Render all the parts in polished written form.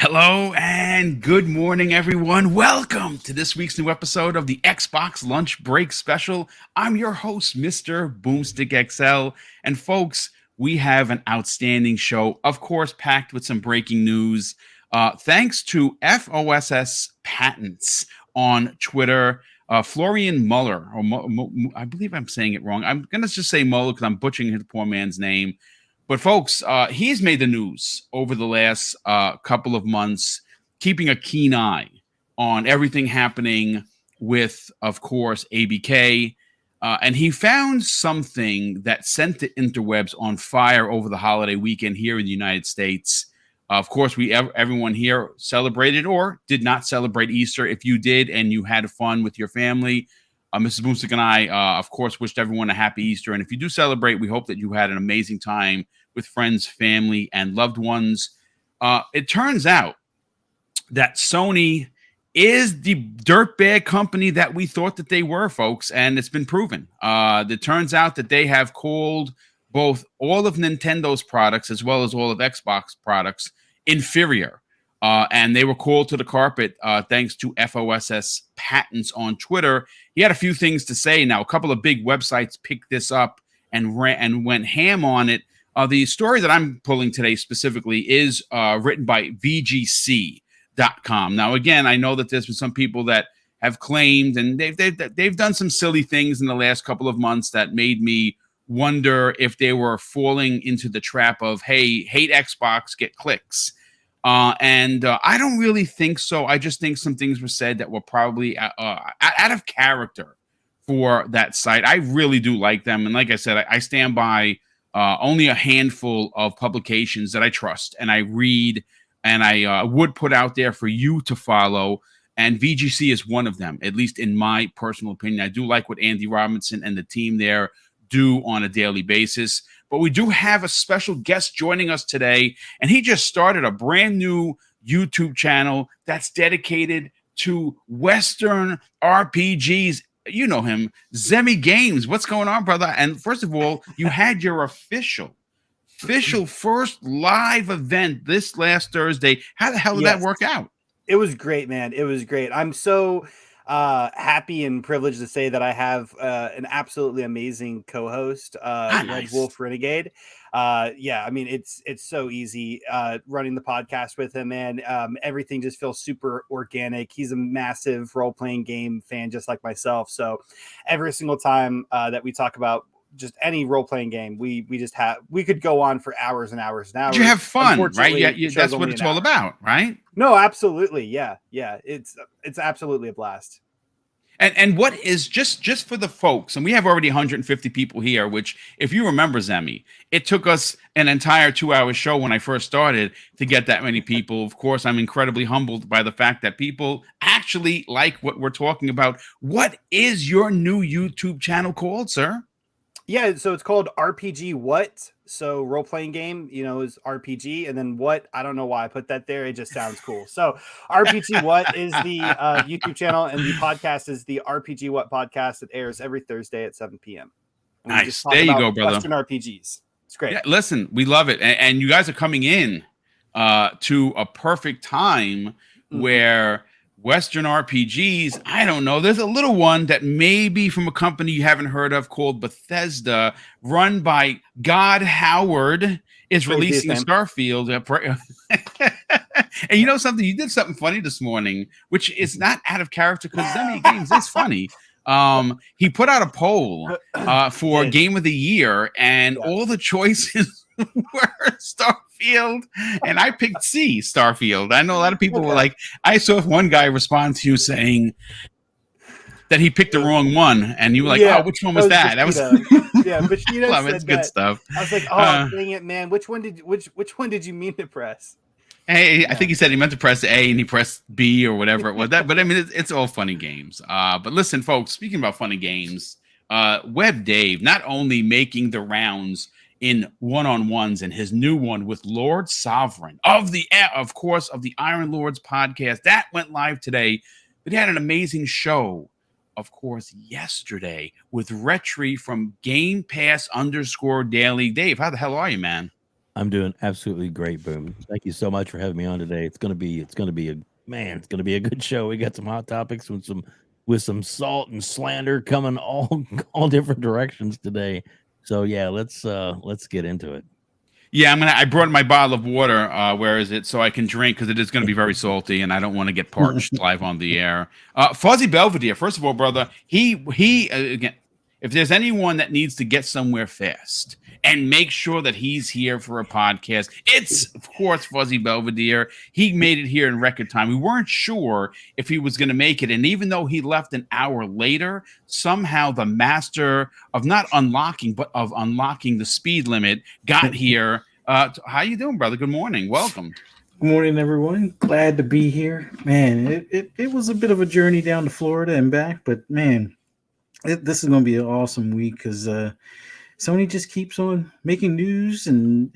Hello and good morning, everyone. Welcome to this week's new episode of the Xbox Lunch Break Special. I'm your host, Mr. BoomStick XL. And folks, we have an outstanding show, of course, packed with some breaking news. Thanks to FOSS Patents on Twitter, Florian Muller, or I believe I'm saying it wrong. I'm going to just say Muller because I'm butchering the poor man's name. But folks, he's made the news over the last couple of months, keeping a keen eye on everything happening with, of course, ABK. And he found something that sent the interwebs on fire over the holiday weekend here in the United States. Of course, everyone here celebrated or did not celebrate Easter. If you did and you had fun with your family, Mrs. Boomstick and I, of course, wished everyone a happy Easter. And if you do celebrate, we hope that you had an amazing time with friends, family, and loved ones. It turns out that Sony is the dirtbag company that we thought that they were, folks, and it's been proven. It turns out that they have called both all of Nintendo's products as well as all of Xbox products inferior. And they were called to the carpet thanks to FOSS Patents on Twitter. He had a few things to say. Now, a couple of big websites picked this up and went ham on it. The story that I'm pulling today specifically is written by VGC.com. Now, again, I know that there's been some people that have claimed, and they've done some silly things in the last couple of months that made me wonder if they were falling into the trap of, hey, hate Xbox, get clicks. And I don't really think so. I just think some things were said that were probably out of character for that site. I really do like them. And like I said, I stand by only a handful of publications that I trust and I read and I would put out there for you to follow. And VGC is one of them, at least in my personal opinion. I do like what Andy Robinson and the team there do on a daily basis. But we do have a special guest joining us today, and he just started a brand new YouTube channel that's dedicated to Western RPGs. You know him, Zemi Games. What's going on, brother? And first of all, you had your official first live event this last Thursday. How the hell did that work out? It was great, man. It was great. I'm so happy and privileged to say that I have an absolutely amazing co-host, Nice. Red Wolf Renegade. Yeah, I mean it's so easy running the podcast with him, man. Everything just feels super organic. He's a massive role-playing game fan, just like myself. So every single time that we talk about just any role-playing game, we could go on for hours and hours and hours. You have fun, right? Yeah, that's what it's all about, right? No, absolutely. Yeah. It's absolutely a blast. And what is just for the folks, and we have already 150 people here, which if you remember, Zemi, it took us an entire 2-hour show when I first started to get that many people. Of course, I'm incredibly humbled by the fact that people actually like what we're talking about. What is your new YouTube channel called, sir? Yeah, so it's called RPG What? So role-playing game, is RPG, and then what? I don't know why I put that there. It just sounds cool. So RPG What is the YouTube channel, and the podcast is the RPG What podcast. It airs every Thursday at 7 p.m. Nice. There you go, brother. Western RPGs. It's great. Yeah, listen, we love it. And you guys are coming in to a perfect time where Western RPGs, I don't know. There's a little one that may be from a company you haven't heard of called Bethesda, run by God Howard, is releasing Starfield. And you know something? You did something funny this morning, which is not out of character because Zemi Games is funny. He put out a poll for Game of the Year, and all the choices were Starfield, and I picked C, Starfield. I know a lot of people were like, I saw one guy respond to you saying that he picked the wrong one, and you were like, oh, which one was that? That was Vegeta said good stuff. I was like, oh, dang it, man. Which one did you mean to press? Hey, I think he said he meant to press A and he pressed B or whatever it was. But I mean, it's all funny games. But listen, folks, speaking about funny games, Web Dave not only making the rounds in one-on-ones and his new one with Lord Sovereign of course, of the Iron Lords podcast that went live today, but he had an amazing show, of course, yesterday with Retri from Game Pass _Daily. Dave, how the hell are you, man? I'm doing absolutely great, Boom. Thank you so much for having me on today. It's gonna be a good show. We got some hot topics with some salt and slander coming all all different directions today. So yeah, let's get into it. Yeah, I brought my bottle of water. Where is it? So I can drink because it is going to be very salty, and I don't want to get parched live on the air. Fuzzy Belvedere. First of all, brother, he again. If there's anyone that needs to get somewhere fast and make sure that he's here for a podcast, it's of course Fuzzy Belvedere. He made it here in record time. We weren't sure if he was going to make it, and even though he left an hour later, somehow the master of not unlocking but of unlocking the speed limit got here. How you doing, brother? Good morning. Welcome. Good morning, everyone. Glad to be here. Man, it was a bit of a journey down to Florida and back, but man, this is going to be an awesome week because Sony just keeps on making news, and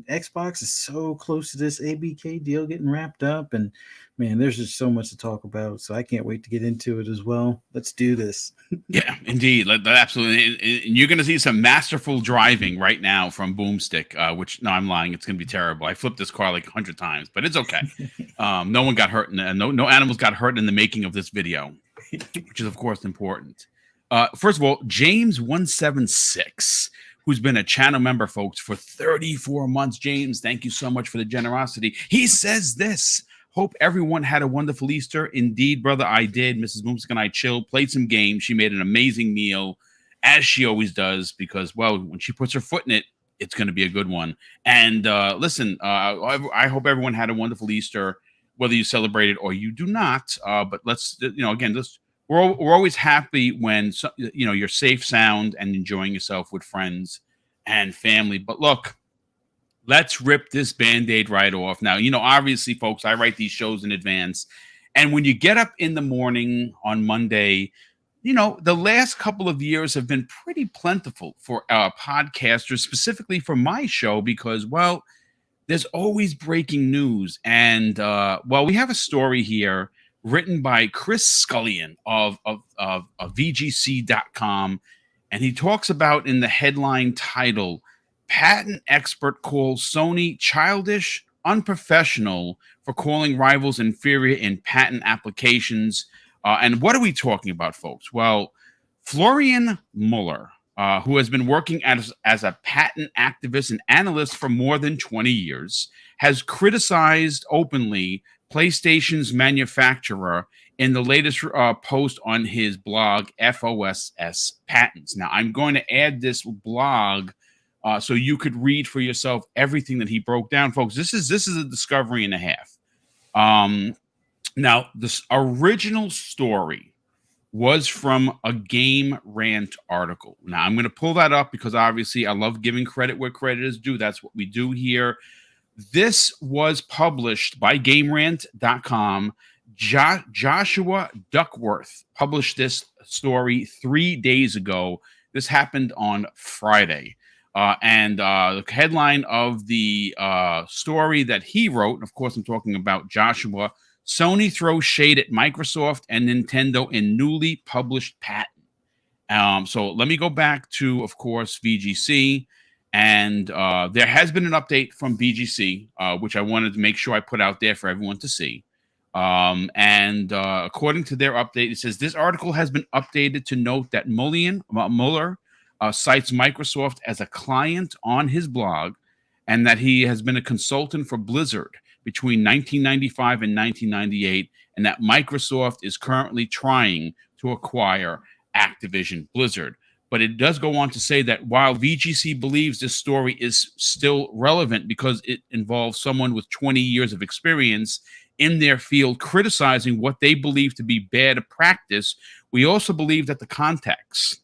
Xbox is so close to this ABK deal getting wrapped up, and man, there's just so much to talk about. So I can't wait to get into it as well. Let's do this. Yeah, indeed. Absolutely. And you're going to see some masterful driving right now from BoomStick, which, no, I'm lying. It's going to be terrible. I flipped this car like 100 times, but it's okay. No one got hurt. No animals got hurt in the making of this video, which is, of course, important. First of all, James176, who's been a channel member, folks, for 34 months. James, thank you so much for the generosity. He says this. Hope everyone had a wonderful Easter. Indeed, brother, I did. Mrs. Boomstick and I chilled, played some games. She made an amazing meal, as she always does, because, well, when she puts her foot in it, it's going to be a good one. And listen, I hope everyone had a wonderful Easter, whether you celebrate it or you do not. But let's, again, we're always happy when, you're safe, sound, and enjoying yourself with friends and family. But look, let's rip this Band-Aid right off. Now, obviously, folks, I write these shows in advance. And when you get up in the morning on Monday, the last couple of years have been pretty plentiful for podcasters, specifically for my show, because, well, there's always breaking news. And, we have a story here written by Chris Scullion of VGC.com. And he talks about, in the headline title, patent expert calls Sony childish, unprofessional for calling rivals inferior in patent applications. And what are we talking about, folks? Well, Florian Muller, who has been working as a patent activist and analyst for more than 20 years, has criticized openly PlayStation's manufacturer in the latest post on his blog, FOSS Patents. Now, I'm going to add this blog so you could read for yourself everything that he broke down, folks. This is a discovery and a half. Now, this original story was from a Game Rant article. Now, I'm going to pull that up because obviously I love giving credit where credit is due. That's what we do here. This was published by GameRant.com. Joshua Duckworth published this story 3 days ago. This happened on Friday. And the headline of the story that he wrote, and of course I'm talking about Joshua, Sony throws shade at Microsoft and Nintendo in newly published patent. So let me go back to, of course, VGC. And there has been an update from VGC, which I wanted to make sure I put out there for everyone to see. And according to their update, it says this article has been updated to note that Muller cites Microsoft as a client on his blog, and that he has been a consultant for Blizzard between 1995 and 1998, and that Microsoft is currently trying to acquire Activision Blizzard. But it does go on to say that while VGC believes this story is still relevant because it involves someone with 20 years of experience in their field criticizing what they believe to be bad practice, we also believe that the context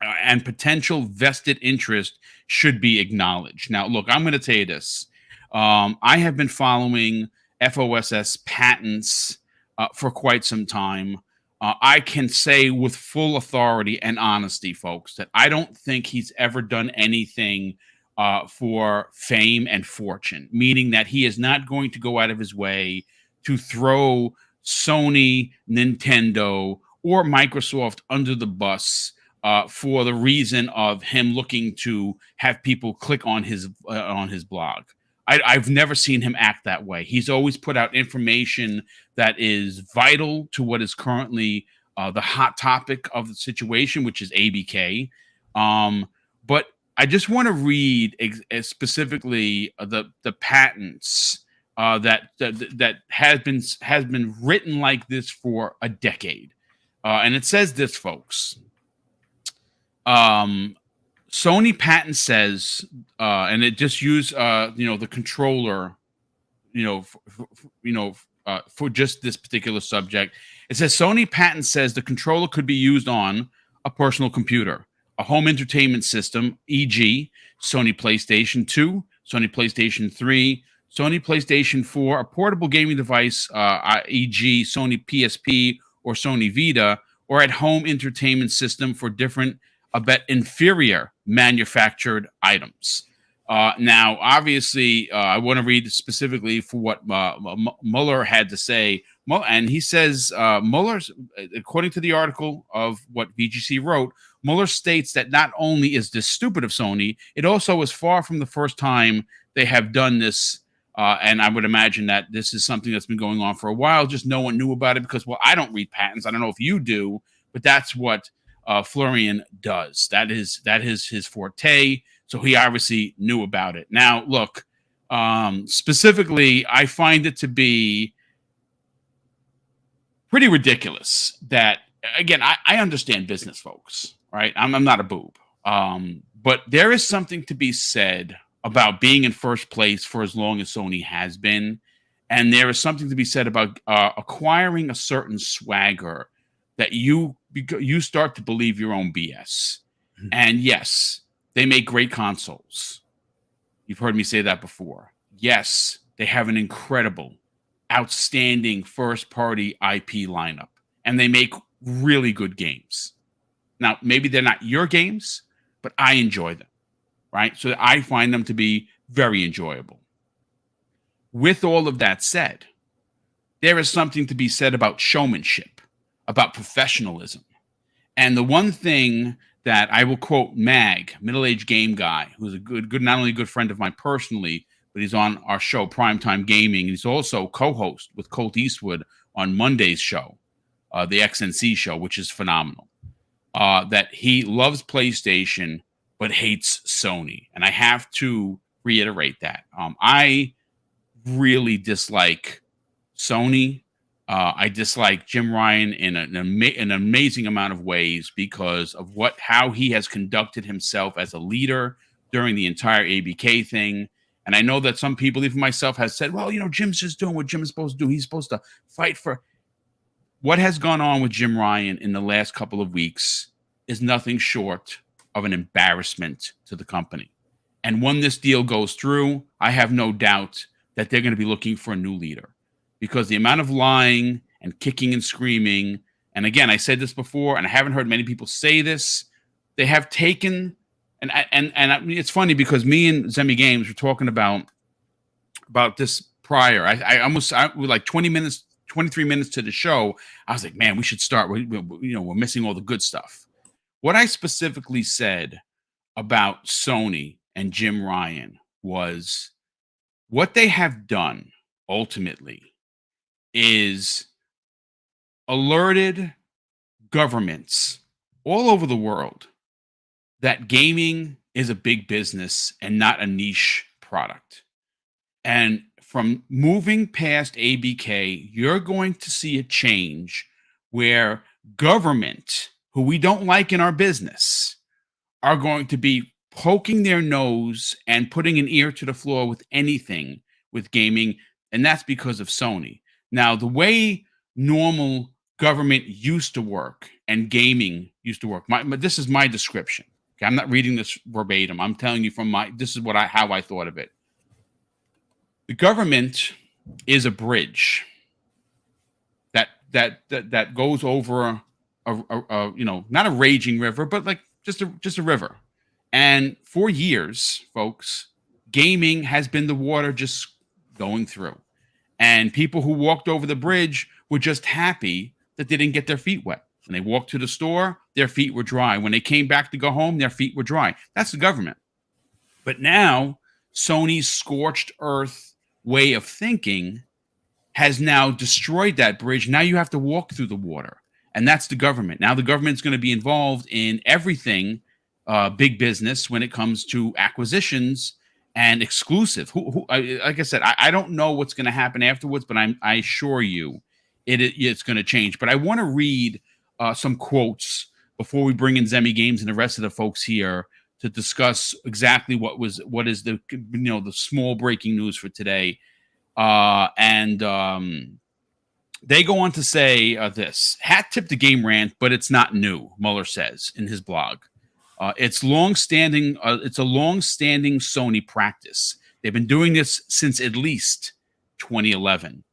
and potential vested interest should be acknowledged. Now, look, I'm going to tell you this. I have been following FOSS patents for quite some time. I can say with full authority and honesty, folks, that I don't think he's ever done anything for fame and fortune, meaning that he is not going to go out of his way to throw Sony, Nintendo, or Microsoft under the bus for the reason of him looking to have people click on his blog. I've never seen him act that way. He's always put out information that is vital to what is currently the hot topic of the situation, which is ABK. But I just want to read specifically the patents that has been written like this for a decade, and it says this, folks. Sony patent says, and it just used the controller, for just this particular subject. It says Sony patent says the controller could be used on a personal computer, a home entertainment system, e.g., Sony PlayStation 2, Sony PlayStation 3, Sony PlayStation 4, a portable gaming device, e.g., Sony PSP or Sony Vita, or at home entertainment system for different, inferior manufactured items. Now, obviously, I want to read specifically for what Mueller had to say. And he says, Mueller's, according to the article of what VGC wrote, Mueller states that not only is this stupid of Sony, it also is far from the first time they have done this. And I would imagine that this is something that's been going on for a while. Just no one knew about it because, well, I don't read patents. I don't know if you do, but that's what Florian does. That is his forte. So he obviously knew about it. Now, look, specifically, I find it to be pretty ridiculous that, again, I understand business, folks, right? I'm not a boob. But there is something to be said about being in first place for as long as Sony has been. And there is something to be said about acquiring a certain swagger that you start to believe your own BS. Mm-hmm. And yes, they make great consoles. You've heard me say that before. Yes, they have an incredible, outstanding first-party IP lineup. And they make really good games. Now, maybe they're not your games, but I enjoy them, right? So I find them to be very enjoyable. With all of that said, there is something to be said about showmanship, about professionalism. And the one thing that I will quote Mag, middle-aged game guy, who's a good, not only a good friend of mine personally, but he's on our show, Primetime Gaming. He's also co-host with Colt Eastwood on Monday's show, the XNC show, which is phenomenal. That he loves PlayStation, but hates Sony. And I have to reiterate that. I really dislike Sony. I dislike Jim Ryan in an amazing amount of ways because of how he has conducted himself as a leader during the entire ABK thing. And I know that some people, even myself, has said, well, Jim's just doing what Jim's supposed to do. He's supposed to fight for. What has gone on with Jim Ryan in the last couple of weeks is nothing short of an embarrassment to the company. And when this deal goes through, I have no doubt that they're going to be looking for a new leader. Because the amount of lying and kicking and screaming, and again, I said this before, and I haven't heard many people say this, they have taken, and it's funny because me and Zemi Games were talking about this prior. I almost like 23 minutes to the show, I was like, man, we should start. We're missing all the good stuff. What I specifically said about Sony and Jim Ryan was what they have done ultimately is alerted governments all over the world that gaming is a big business and not a niche product. And from moving past ABK, you're going to see a change where government, who we don't like in our business, are going to be poking their nose and putting an ear to the floor with anything with gaming. And that's because of Sony. Now, the way normal government used to work and gaming used to work, this is my description. Okay, I'm not reading this verbatim. I'm telling you this is how I thought of it. The government is a bridge that goes over not a raging river, but like just a river. And for years, folks, gaming has been the water just going through. And people who walked over the bridge were just happy that they didn't get their feet wet. When they walked to the store, their feet were dry. When they came back to go home, their feet were dry. That's the government. But now Sony's scorched earth way of thinking has now destroyed that bridge. Now you have to walk through the water. And that's the government. Now the government's going to be involved in everything, big business, when it comes to acquisitions and exclusive. Like I said, I don't know what's going to happen afterwards, but I assure you it's going to change. But I want to read some quotes before we bring in Zemi Games and the rest of the folks here to discuss exactly what is the the small breaking news for today. They go on to say this: hat tip to game rant, but it's not new. Mueller says in his blog, it's a long-standing Sony practice. They've been doing this since at least 2011.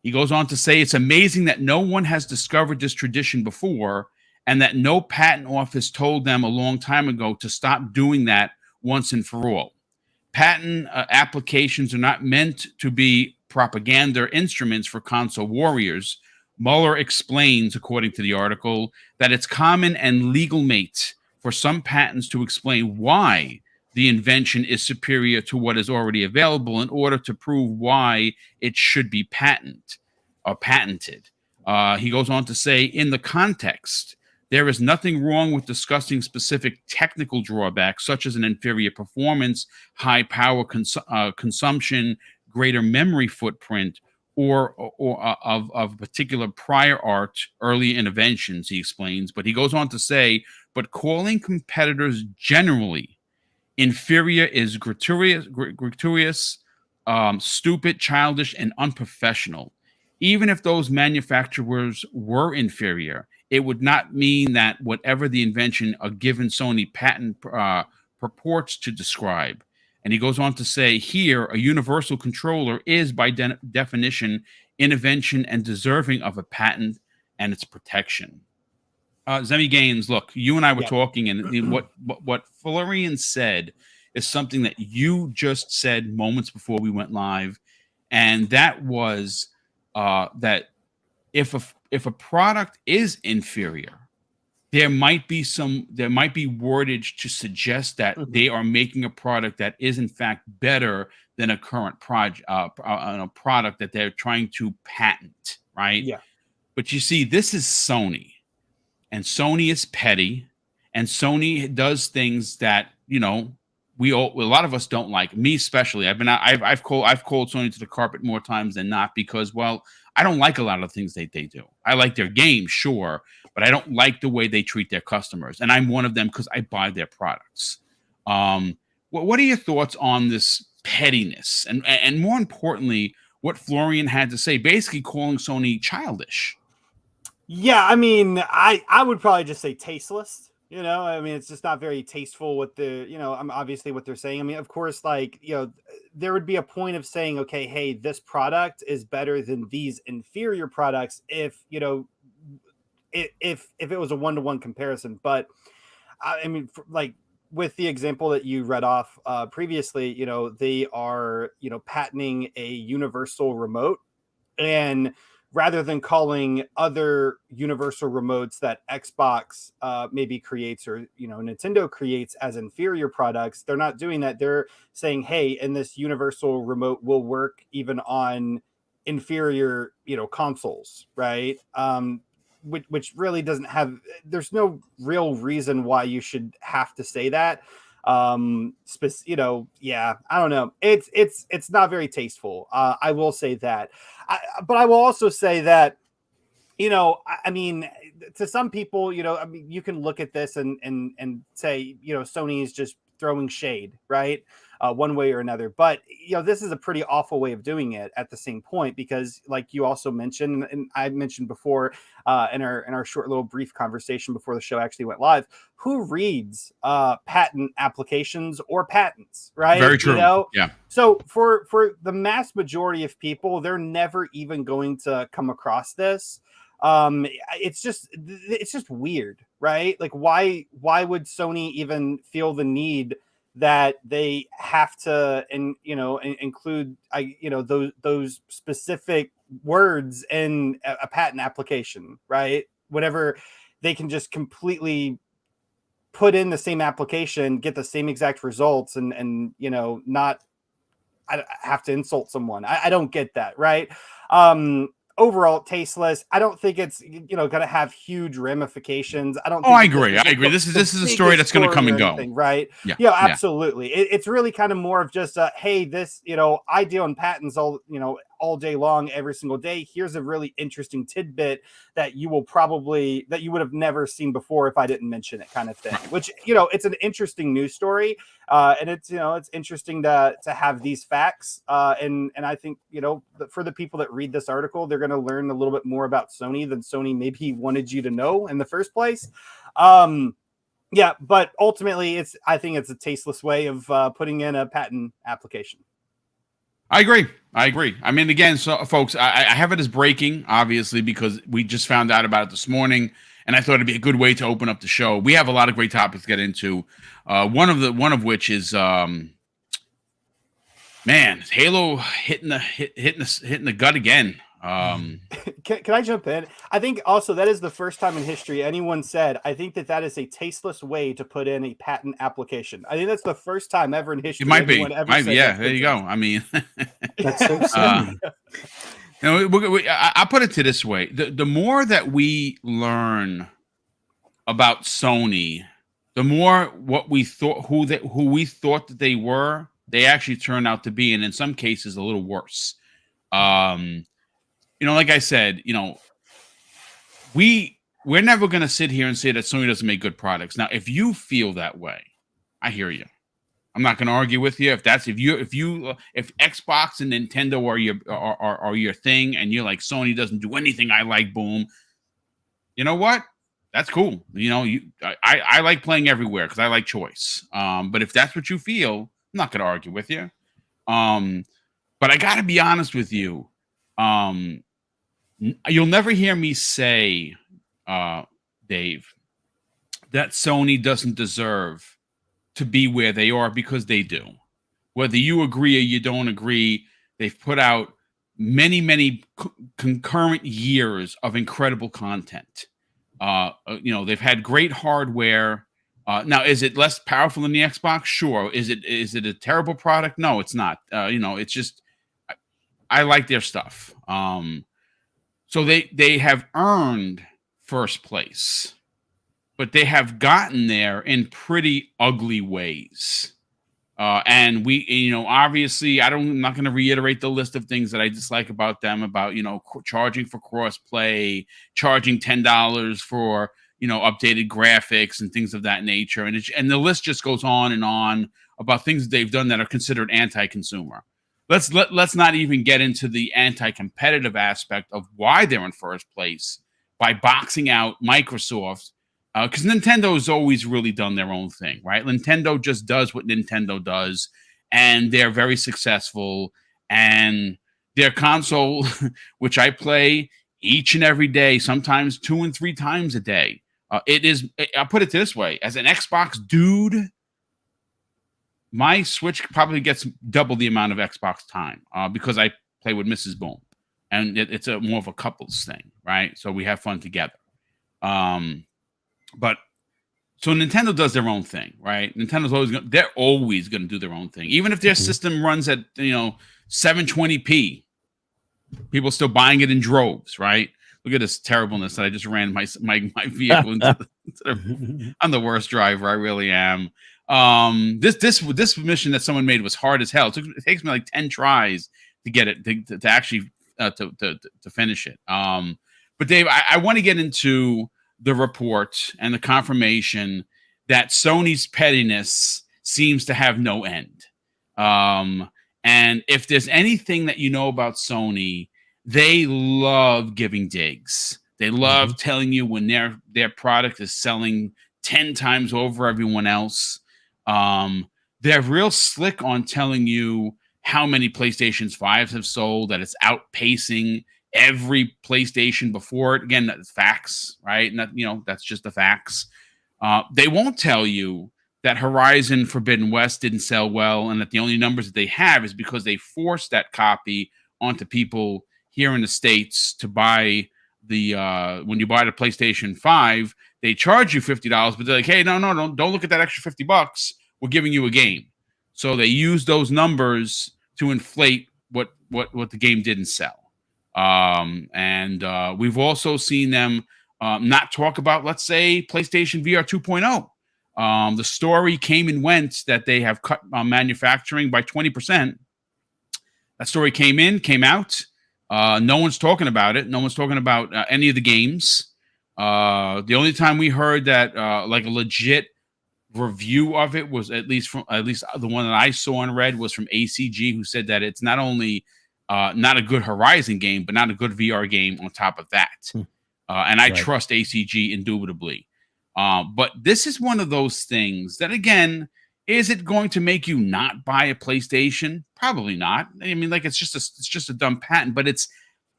He goes on to say it's amazing that no one has discovered this tradition before, and that no patent office told them a long time ago to stop doing that once and for all. Patent applications are not meant to be propaganda instruments for console warriors. Mueller explains, according to the article, that it's common and legal mate for some patents to explain why the invention is superior to what is already available in order to prove why it should be patented. He goes on to say, in the context, there is nothing wrong with discussing specific technical drawbacks, such as an inferior performance, high power consumption, greater memory footprint, or of particular prior art, early inventions, he explains. But he goes on to say, but calling competitors generally inferior is gratuitous, stupid, childish, and unprofessional. Even if those manufacturers were inferior, it would not mean that whatever the invention a given Sony patent purports to describe. And he goes on to say, here, a universal controller is by definition invention and deserving of a patent and its protection. Zemi Gaines, look, you and I were talking, and what Florian said is something that you just said moments before we went live, and that was that if a product is inferior, there might be wordage to suggest that they are making a product that is in fact better than a current product that they're trying to patent, right? Yeah. But you see, this is Sony, and Sony is petty, and Sony does things that a lot of us don't like. Me especially. I've called Sony to the carpet more times than not because, well, I don't like a lot of the things they do. I like their games, sure, but I don't like the way they treat their customers. And I'm one of them because I buy their products. What are your thoughts on this pettiness? And more importantly, what Florian had to say, basically calling Sony childish. Yeah, I mean, I would probably just say tasteless. I mean, it's just not very tasteful with obviously what they're saying. I mean, of course, there would be a point of saying, okay, hey, this product is better than these inferior products if it was a one-to-one comparison. But I mean, with the example that you read off previously, they are, patenting a universal remote, and rather than calling other universal remotes that Xbox maybe creates or Nintendo creates as inferior products, they're not doing that. They're saying, hey, and this universal remote will work even on inferior consoles, right? Which really doesn't have. There's no real reason why you should have to say that. I don't know. It's not very tasteful. I will say that. But I will also say that, I mean, to some people, I mean, you can look at this and say, Sony is just throwing shade, right? One way or another. But, this is a pretty awful way of doing it at the same point, because like you also mentioned, and I mentioned before in our short little brief conversation before the show actually went live, who reads patent applications or patents, right? Very true. Yeah. So for the mass majority of people, they're never even going to come across this. It's just weird, right? Like why would Sony even feel the need that they have to include those specific words in a patent application, right? Whenever they can just completely put in the same application, get the same exact results, and not have to insult someone. I don't get that, right? Overall tasteless. I don't think it's going to have huge ramifications. I don't think I agree. This is a story that's going to come and go. Right? Yeah, absolutely. It's really kind of more of just hey, this, I deal in patents all day long, every single day. Here's a really interesting tidbit that you would have never seen before if I didn't mention it, kind of thing. Which, it's an interesting news story. And it's interesting to have these facts. And I think, for the people that read this article, they're going to learn a little bit more about Sony than Sony maybe wanted you to know in the first place. Yeah, but ultimately I think it's a tasteless way of putting in a patent application. I agree. I mean, again, so folks, I have it as breaking, obviously, because we just found out about it this morning, and I thought it'd be a good way to open up the show. We have a lot of great topics to get into. One of which is, Halo hitting the gut again. Can I jump in? I think also that is the first time in history anyone said, I think that is a tasteless way to put in a patent application. I think that's the first time ever in history. It might be. Yeah, there you go. I mean, that's so silly. I put it to this way: the more that we learn about Sony, the more what we thought who we thought that they were, they actually turn out to be, and in some cases, a little worse. Like I said, we're never going to sit here and say that Sony doesn't make good products. Now, if you feel that way, I hear you. I'm not going to argue with you. If Xbox and Nintendo are your thing, and you're like, Sony doesn't do anything I like, boom. You know what? That's cool. I like playing everywhere because I like choice. But if that's what you feel, I'm not going to argue with you. But I got to be honest with you. You'll never hear me say, Dave, that Sony doesn't deserve to be where they are, because they do. Whether you agree or you don't agree, they've put out many concurrent years of incredible content. They've had great hardware. Now, is it less powerful than the Xbox? Sure. Is it a terrible product? No, it's not. It's just I like their stuff. So they have earned first place, but they have gotten there in pretty ugly ways. And we, obviously, I'm not going to reiterate the list of things that I dislike about them, about, charging for crossplay, charging $10 for, updated graphics and things of that nature. And the list just goes on and on about things that they've done that are considered anti-consumer. Let's not even get into the anti-competitive aspect of why they're in first place by boxing out Microsoft, because Nintendo's always really done their own thing, right? Nintendo just does what Nintendo does, and they're very successful. And their console, which I play each and every day, sometimes 2 and 3 times a day, I'll put it this way: as an Xbox dude, my Switch probably gets double the amount of Xbox time because I play with Mrs. Boom, and it's more of a couples thing, right? So we have fun together. But so Nintendo does their own thing, right? They're always going to do their own thing, even if their system runs at 720p. People still buying it in droves, right? Look at this terribleness that I just ran my vehicle into. I'm the worst driver. I really am. This mission that someone made was hard as hell. It takes me like 10 tries to get it to actually to finish it. But Dave, I want to get into the report and the confirmation that Sony's pettiness seems to have no end. And if there's anything that you know about Sony, they love giving digs. They love telling you when their product is selling 10 times over everyone else. They're real slick on telling you how many PlayStation 5s have sold, that it's outpacing every PlayStation before it. Again, that's facts, right? That's just the facts. They won't tell you that Horizon Forbidden West didn't sell well, and that the only numbers that they have is because they forced that copy onto people here in the States to buy when you buy the PlayStation 5, they charge you $50, but they're like, hey, no, don't look at that extra $50. We're giving you a game. So they use those numbers to inflate what the game didn't sell. And we've also seen them not talk about, let's say, PlayStation VR 2.0. The story came and went that they have cut manufacturing by 20%. That story came out. No one's talking about it. No one's talking about any of the games. The only time we heard that like a legit review of it was at least the one that I saw and read was from ACG, who said that it's not only not a good Horizon game, but not a good VR game on top of that. And I trust ACG indubitably. But this is one of those things that, again, is it going to make you not buy a PlayStation? Probably not. I mean, like it's just a dumb patent, but it's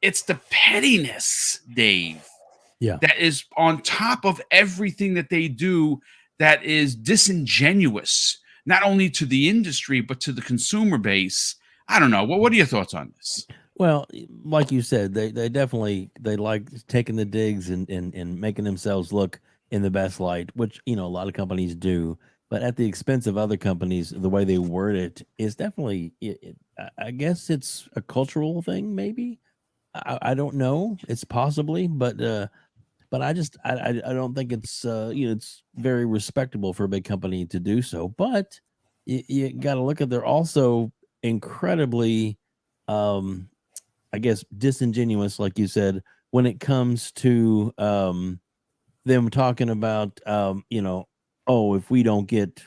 the pettiness, Dave. Yeah. That is on top of everything that they do that is disingenuous, not only to the industry, but to the consumer base. I don't know. What are your thoughts on this? Well, like you said, they definitely like taking the digs and making themselves look in the best light, which, a lot of companies do, but at the expense of other companies. The way they word it is definitely, I guess it's a cultural thing, maybe. I don't know. It's possibly, but I don't think it's it's very respectable for a big company to do so. But you got to look at, they're also incredibly I guess disingenuous, like you said, when it comes to them talking about oh, if we don't get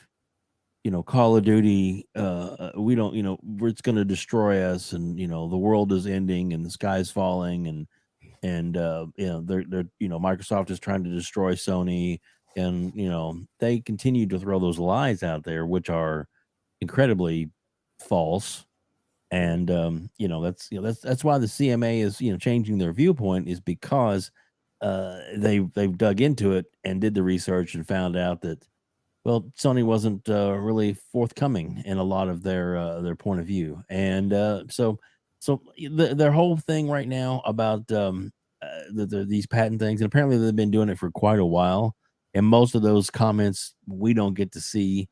Call of Duty, we don't, it's going to destroy us, and the world is ending and the sky's falling, and they're Microsoft is trying to destroy Sony, and they continue to throw those lies out there, which are incredibly false. And that's why the CMA is changing their viewpoint, is because they've dug into it and did the research and found out that, well, Sony wasn't really forthcoming in a lot of their point of view. And so their whole thing right now about these patent things, and apparently they've been doing it for quite a while, and most of those comments we don't get to see,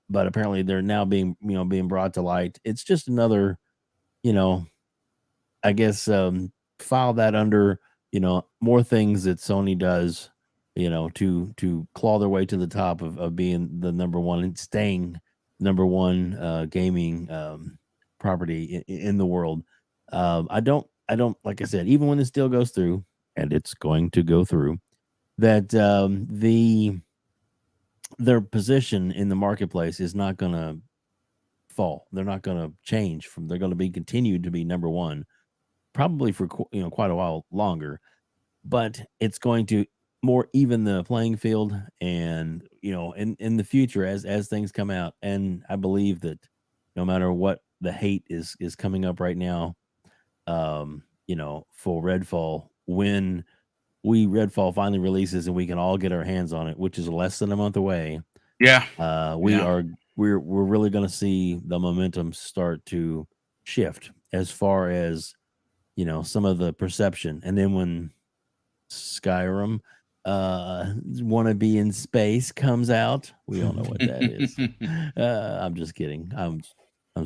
but apparently they're now being brought to light. It's just another, I guess, file that under more things that Sony does, to claw their way to the top of being the number one and staying number one gaming property in the world. I don't, like I said, even when this deal goes through, and it's going to go through, that their position in the marketplace is not going to fall. They're not going to change they're going to be continued to be number one, probably for quite a while longer, but it's going to more even the playing field, and in the future as things come out. And I believe that no matter what the hate is coming up right now, for Redfall, when Redfall finally releases and we can all get our hands on it, which is less than a month away, we're really going to see the momentum start to shift as far as some of the perception. And then when Skyrim wanna be in space comes out, we all know what that is. I'm just kidding. I'm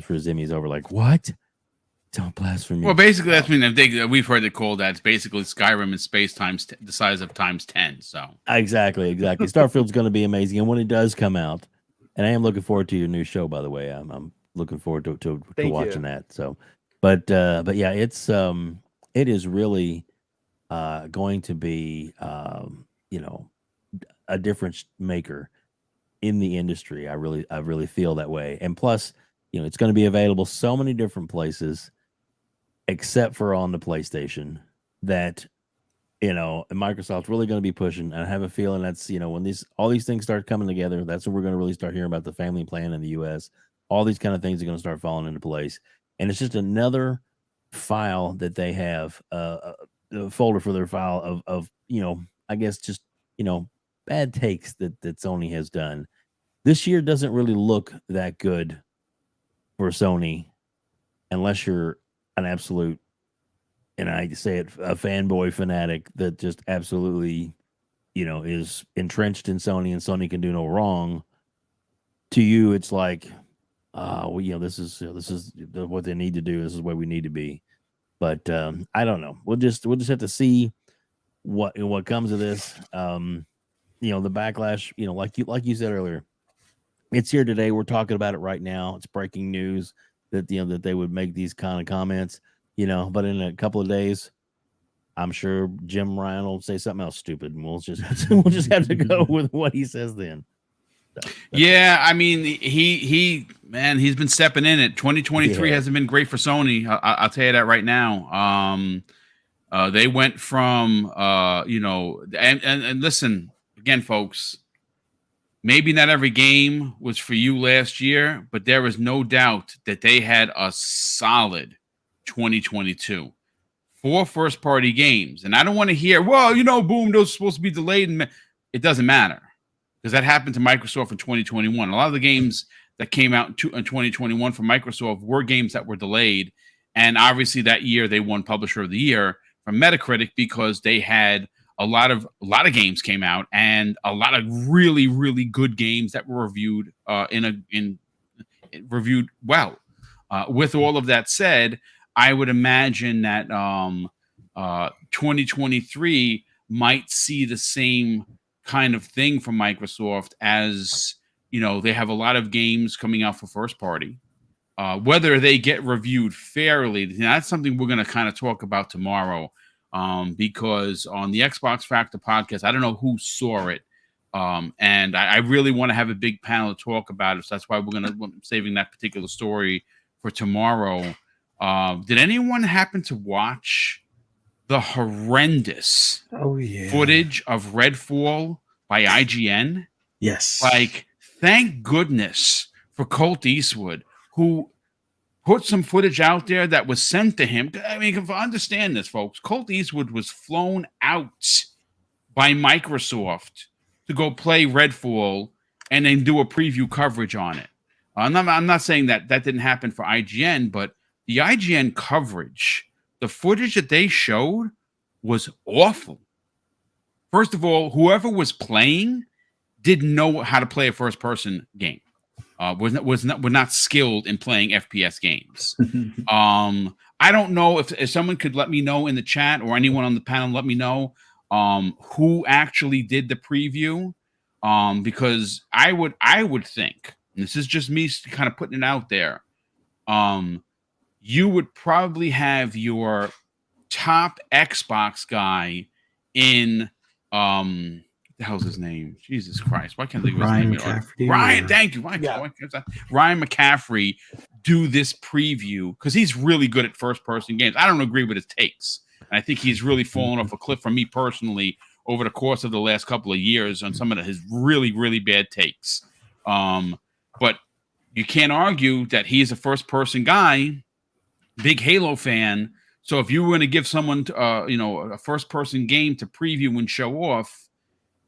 sure Zimmy's over like, what? Don't blaspheme me. Well, basically, that's we've heard it called that. It's basically Skyrim in space times the size of times 10. So exactly. Starfield's going to be amazing, and when it does come out, and I am looking forward to your new show, by the way. I'm looking forward to watching that. So, but yeah, it is really going to be a difference maker in the industry. I really feel that way. And plus, it's going to be available so many different places, except for on the PlayStation, that Microsoft's really going to be pushing. And I have a feeling that's when all these things start coming together, that's when we're going to really start hearing about the family plan in the US. All these kind of things are going to start falling into place, and it's just another file that they have, a folder for their file of I guess just bad takes that Sony has done. This year doesn't really look that good for Sony unless you're an absolute and I say it, a fanboy fanatic that just absolutely, is entrenched in Sony and Sony can do no wrong. To you, it's like, this is what they need to do. This is where we need to be. But I don't know. We'll just have to see what comes of this. The backlash. Like you said earlier, it's here today. We're talking about it right now. It's breaking news that that they would make these kind of comments. But in a couple of days, I'm sure Jim Ryan will say something else stupid, and we'll just have to go with what he says then. So, yeah, I mean, he's been stepping in it. 2023 hasn't been great for Sony. I'll tell you that right now. They went from and listen again, folks. Maybe not every game was for you last year, but there is no doubt that they had a solid 2022. 4 first-party games. And I don't want to hear, boom, those are supposed to be delayed. And it doesn't matter because that happened to Microsoft in 2021. A lot of the games that came out in 2021 from Microsoft were games that were delayed. And obviously that year they won Publisher of the Year from Metacritic because they had a lot of games came out and a lot of really, really good games that were reviewed reviewed well. With all of that said, I would imagine that 2023 might see the same kind of thing from Microsoft as, they have a lot of games coming out for first party. Whether they get reviewed fairly, that's something we're going to kind of talk about tomorrow because on the Xbox Factor podcast, I don't know who saw it. And I really want to have a big panel to talk about it. So that's why we're saving that particular story for tomorrow. Did anyone happen to watch the horrendous footage of Redfall by IGN? Yes. Like, thank goodness for Colt Eastwood, who put some footage out there that was sent to him. I mean, if I understand this, folks, Colt Eastwood was flown out by Microsoft to go play Redfall and then do a preview coverage on it. I'm not saying that didn't happen for IGN, but the IGN coverage, the footage that they showed was awful. First of all, whoever was playing didn't know how to play a first-person game. Were not skilled in playing FPS games. I don't know if someone could let me know in the chat or anyone on the panel let me know who actually did the preview, because I would think, and this is just me kind of putting it out there, you would probably have your top Xbox guy in the hell's his name? Jesus Christ. Why can't I think of his name? Ryan, thank you. Ryan McCaffrey do this preview because he's really good at first-person games. I don't agree with his takes. And I think he's really fallen off a cliff for me personally over the course of the last couple of years on some of his really, really bad takes. But you can't argue that he's a first-person guy, big Halo fan. So if you were going to give someone, a first-person game to preview and show off,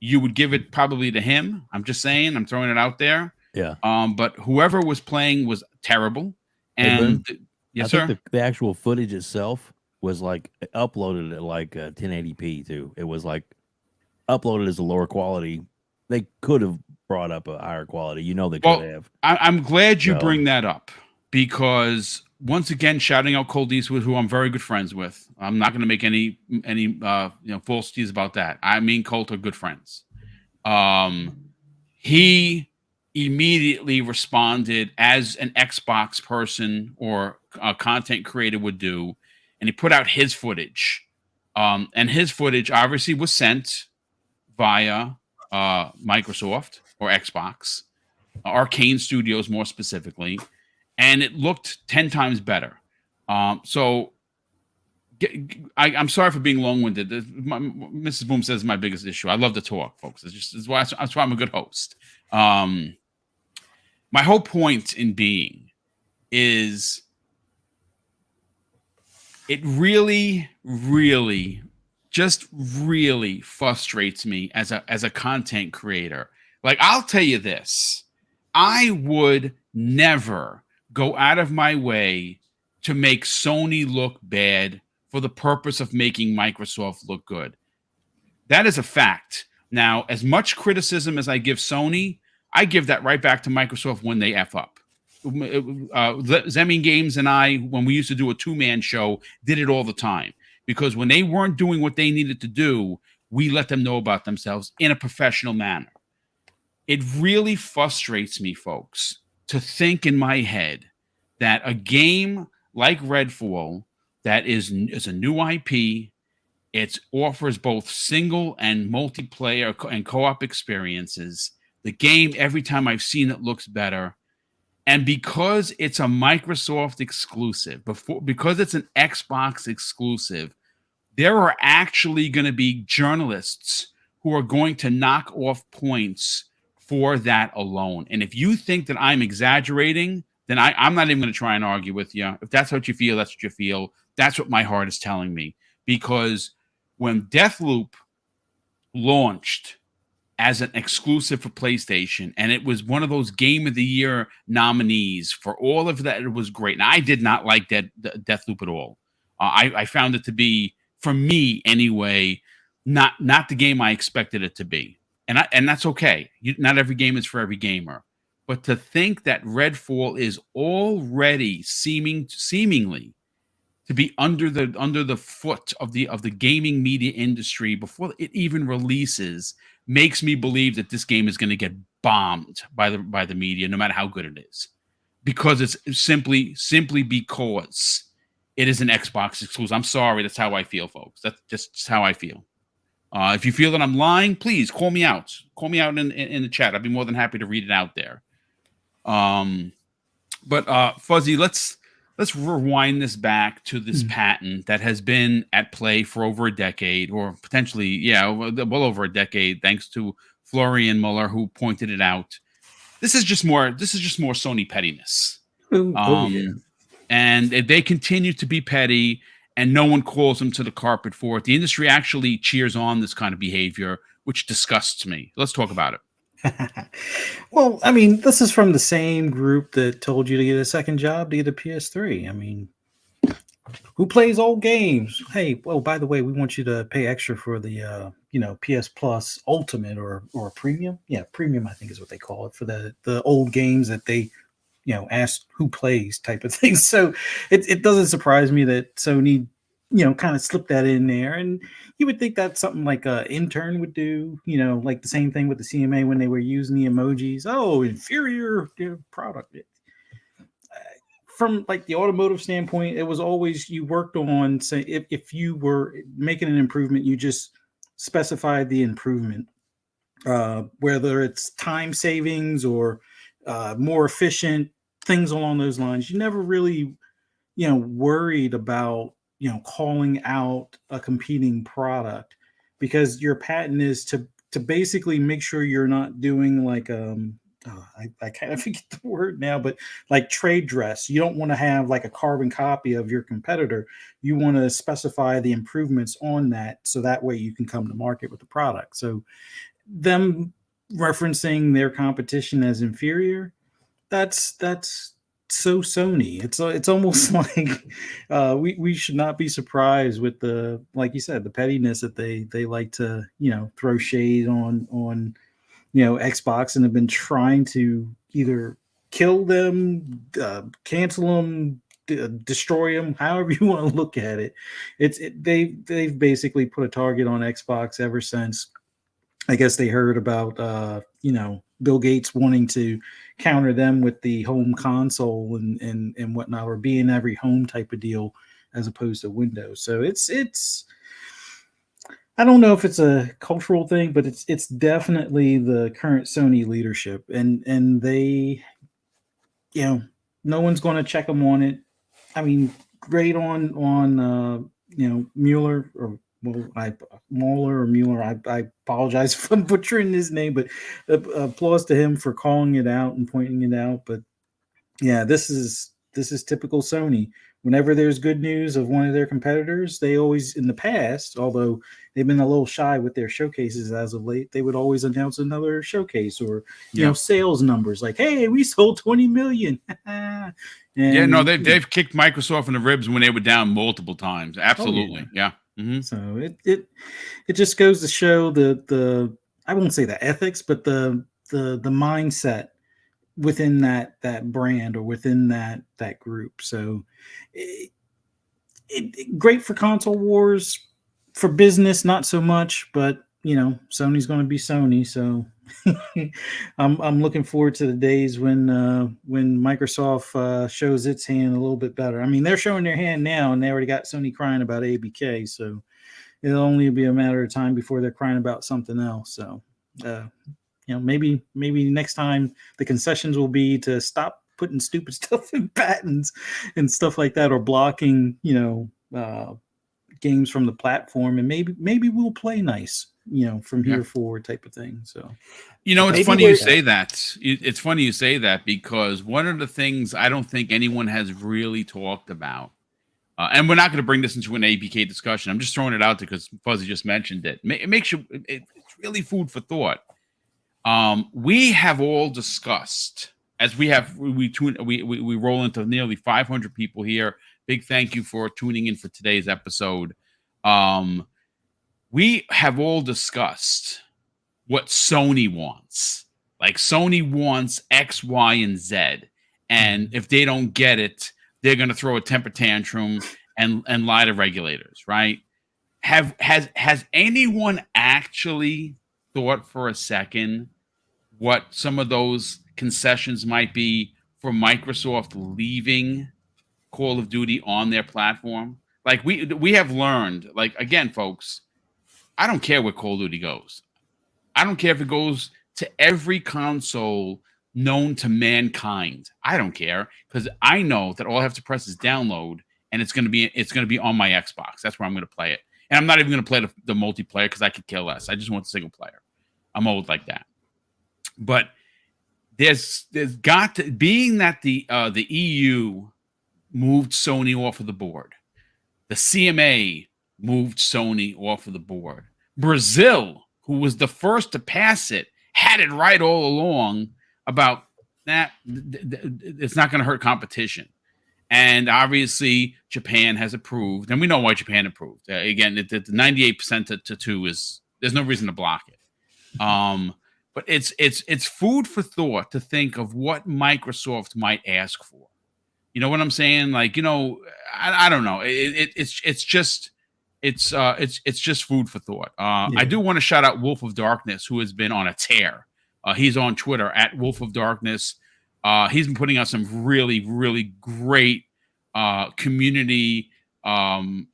you would give it probably to him. I'm just saying. I'm throwing it out there. Yeah. But whoever was playing was terrible. And yes, sir. Think the actual footage itself was like uploaded at like 1080p too. It was like uploaded as a lower quality. They could have brought up a higher quality. They could have. I'm glad you bring that up because once again, shouting out Colt Eastwood, who I'm very good friends with. I'm not going to make any falsities about that. I mean, Colt are good friends. He immediately responded as an Xbox person or a content creator would do, and he put out his footage. And his footage obviously was sent via Microsoft or Xbox, Arcane Studios more specifically, and it looked 10 times better. So I'm sorry for being long-winded. Mrs. Boom says my biggest issue. I love to talk, folks. That's why I'm a good host. My whole point in being is it really, really, just really frustrates me as a content creator. Like, I'll tell you this. I would never go out of my way to make Sony look bad for the purpose of making Microsoft look good. That is a fact. Now, as much criticism as I give Sony, I give that right back to Microsoft when they F up. Zemming Games and I, when we used to do a two-man show, did it all the time. Because when they weren't doing what they needed to do, we let them know about themselves in a professional manner. It really frustrates me, folks, to think in my head that a game like Redfall that is a new IP, it offers both single and multiplayer and co-op experiences. The game, every time I've seen it, looks better. And because it's a Microsoft exclusive, because it's an Xbox exclusive, there are actually going to be journalists who are going to knock off points for that alone. And if you think that I'm exaggerating, then I'm not even going to try and argue with you. If that's what you feel, that's what you feel. That's what my heart is telling me. Because when Deathloop launched as an exclusive for PlayStation, and it was one of those Game of the Year nominees for all of that, it was great. Now, I did not like Deathloop at all. I found it to be, for me anyway, not the game I expected it to be. And that's okay. Not every game is for every gamer. But to think that Redfall is already seemingly to be under the foot of the gaming media industry before it even releases makes me believe that this game is going to get bombed by the media, no matter how good it is, because it's simply because it is an Xbox exclusive. I'm sorry, that's how I feel, folks. That's just how I feel. If you feel that I'm lying, please call me out. Call me out in the chat. I'd be more than happy to read it out there. But Fuzzy, let's rewind this back to this patent that has been at play for over a decade, or potentially, well over a decade, thanks to Florian Muller, who pointed it out. This is just more Sony pettiness. Yeah. And they continue to be petty, and no one calls them to the carpet for it. The industry actually cheers on this kind of behavior, which disgusts me. Let's talk about it. Well, I mean, this is from the same group that told you to get a second job to get a PS3. I mean, who plays old games? Hey, well, by the way, we want you to pay extra for the PS Plus Ultimate or Premium. Yeah, Premium, I think is what they call it, for the old games that they ask who plays type of thing. So it doesn't surprise me that Sony kind of slipped that in there. And you would think that's something like an intern would do, like the same thing with the CMA when they were using the emojis. Oh, inferior product. From like the automotive standpoint, it was always, you worked on, say, if you were making an improvement, you just specified the improvement, whether it's time savings or more efficient, things along those lines. You never really, worried about, calling out a competing product, because your patent is to basically make sure you're not doing like I kind of forget the word now, but like trade dress. You don't want to have like a carbon copy of your competitor. You want to specify the improvements on that, so that way you can come to market with the product. So them referencing their competition as inferior, that's so Sony. It's almost like we should not be surprised with the, like you said, the pettiness that they like to throw shade on Xbox, and have been trying to either kill them, cancel them, destroy them, however you want to look at it. They've basically put a target on Xbox ever since, I guess, they heard about Bill Gates wanting to counter them with the home console and whatnot, or be in every home type of deal as opposed to Windows. So it's I don't know if it's a cultural thing, but it's definitely the current Sony leadership, and they, no one's going to check them on it. I mean, great on Mueller, or Mueller. I apologize if I'm butchering his name, but applause to him for calling it out and pointing it out. But yeah, this is typical Sony. whenever there's good news of one of their competitors, they always, in the past, although they've been a little shy with their showcases as of late, they would always announce another showcase or sales numbers like, "Hey, we sold 20 million." And, they've kicked Microsoft in the ribs when they were down multiple times. Absolutely, Mm-hmm. So it just goes to show the I won't say the ethics, but the mindset within that brand or within that group. So great for console wars, for business not so much, but Sony's going to be Sony, so I'm looking forward to the days when Microsoft shows its hand a little bit better. I mean, they're showing their hand now, and they already got Sony crying about ABK, so it'll only be a matter of time before they're crying about something else. So maybe next time the concessions will be to stop putting stupid stuff in patents and stuff like that, or blocking games from the platform, and maybe we'll play nice from here forward type of thing. So it's funny you say that. It's funny you say that, because one of the things I don't think anyone has really talked about, and we're not going to bring this into an APK discussion, I'm just throwing it out there because Fuzzy just mentioned it. It makes you, it's really food for thought. We have all discussed, as we roll into nearly 500 people here. Big thank you for tuning in for today's episode. We have all discussed what Sony wants. Like, Sony wants X, Y, and Z. And if they don't get it, they're going to throw a temper tantrum and lie to regulators, right? Has anyone actually thought for a second what some of those concessions might be for Microsoft leaving Call of Duty on their platform? Like, we have learned, like, again, folks, I don't care where Call of Duty goes. I don't care if it goes to every console known to mankind. I don't care, because I know that all I have to press is download, and it's going to be on my Xbox. That's where I'm going to play it. And I'm not even going to play the multiplayer, because I could care less. I just want the single player. I'm old like that. But there's got to, being that the EU moved Sony off of the board, the CMA moved Sony off of the board, Brazil, who was the first to pass it, had it right all along about that it's not going to hurt competition. And obviously Japan has approved, and we know why Japan approved. Again, the 98% to 2 is, there's no reason to block it. But it's food for thought to think of what Microsoft might ask for. You know what I'm saying? Like, I don't know. It's just food for thought. I do want to shout out Wolf of Darkness, who has been on a tear. He's on Twitter at Wolf of Darkness. He's been putting out some really, really great community like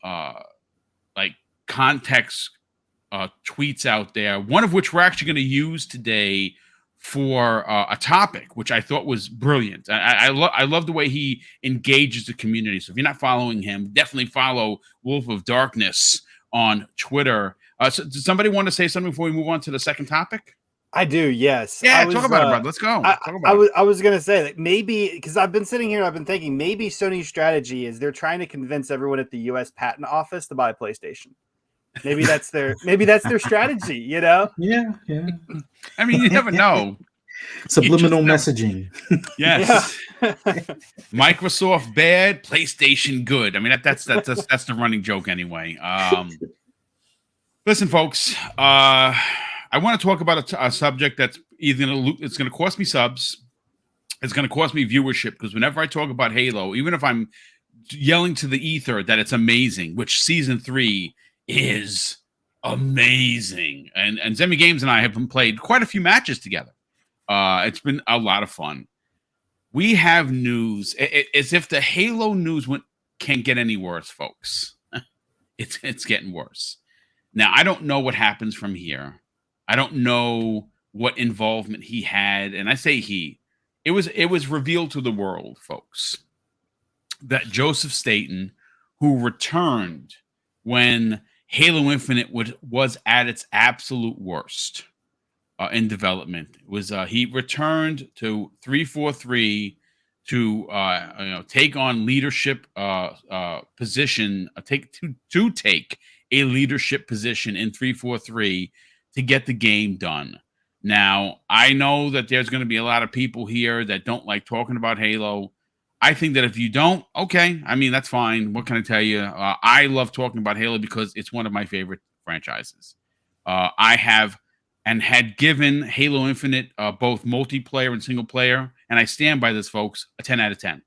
context tweets out there. One of which we're actually going to use today for a topic, which I thought was brilliant. I love the way he engages the community. So if you're not following him, definitely follow Wolf of Darkness on Twitter. So does somebody want to say something before we move on to the second topic? I do, yes. Yeah, talk about it, bro. Let's go. I was gonna say that maybe, because I've been sitting here and I've been thinking maybe Sony's strategy is they're trying to convince everyone at the U.S. Patent Office to buy a PlayStation. Maybe that's their strategy, Yeah. I mean, you never know. Subliminal messaging. Yes. Yeah. Microsoft bad, PlayStation good. I mean, that's the running joke anyway. Listen, folks. I want to talk about a subject that's either it's going to cost me subs, it's going to cost me viewership, because whenever I talk about Halo, even if I'm yelling to the ether that it's amazing, which season 3 is amazing, and Zemi Games and I have played quite a few matches together. It's been a lot of fun. We have news. As if the Halo news can't get any worse, folks. It's getting worse. Now, I don't know what happens from here. I don't know what involvement he had, and I say he. It was revealed to the world, folks, that Joseph Staten, who returned when Halo Infinite was at its absolute worst in development, he returned to 343 to take on leadership position, take a leadership position in 343 to get the game done. Now, I know that there's going to be a lot of people here that don't like talking about Halo. I think that if you don't, okay, I mean, that's fine. What can I tell you? I love talking about Halo because it's one of my favorite franchises. I have and had given Halo Infinite both multiplayer and single player, and I stand by this, folks, a 10 out of 10.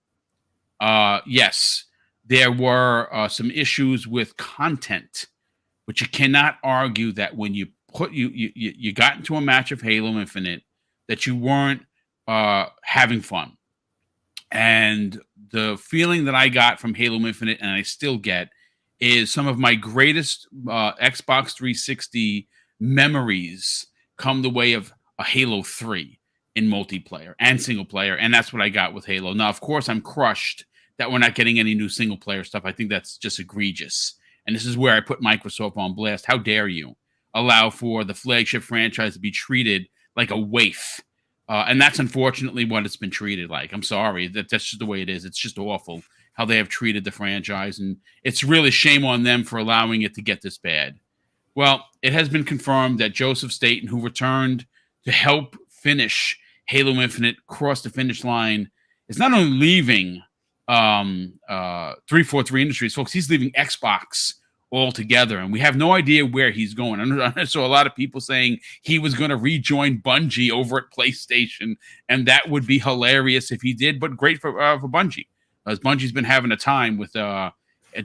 Yes, there were some issues with content, but you cannot argue that when you you got into a match of Halo Infinite that you weren't having fun. And the feeling that I got from Halo Infinite, and I still get, is some of my greatest Xbox 360 memories come the way of a Halo 3 in multiplayer and single player. And that's what I got with Halo. Now, of course, I'm crushed that we're not getting any new single player stuff. I think that's just egregious. And this is where I put Microsoft on blast. How dare you allow for the flagship franchise to be treated like a waif? And that's unfortunately what it's been treated like. I'm sorry. That's just the way it is. It's just awful how they have treated the franchise. And it's really shame on them for allowing it to get this bad. Well, it has been confirmed that Joseph Staten, who returned to help finish Halo Infinite, cross the finish line, is not only leaving 343 Industries, folks, he's leaving Xbox altogether, and we have no idea where he's going. I saw a lot of people saying he was going to rejoin Bungie over at PlayStation, and that would be hilarious if he did, but great for Bungie, as Bungie's been having a time with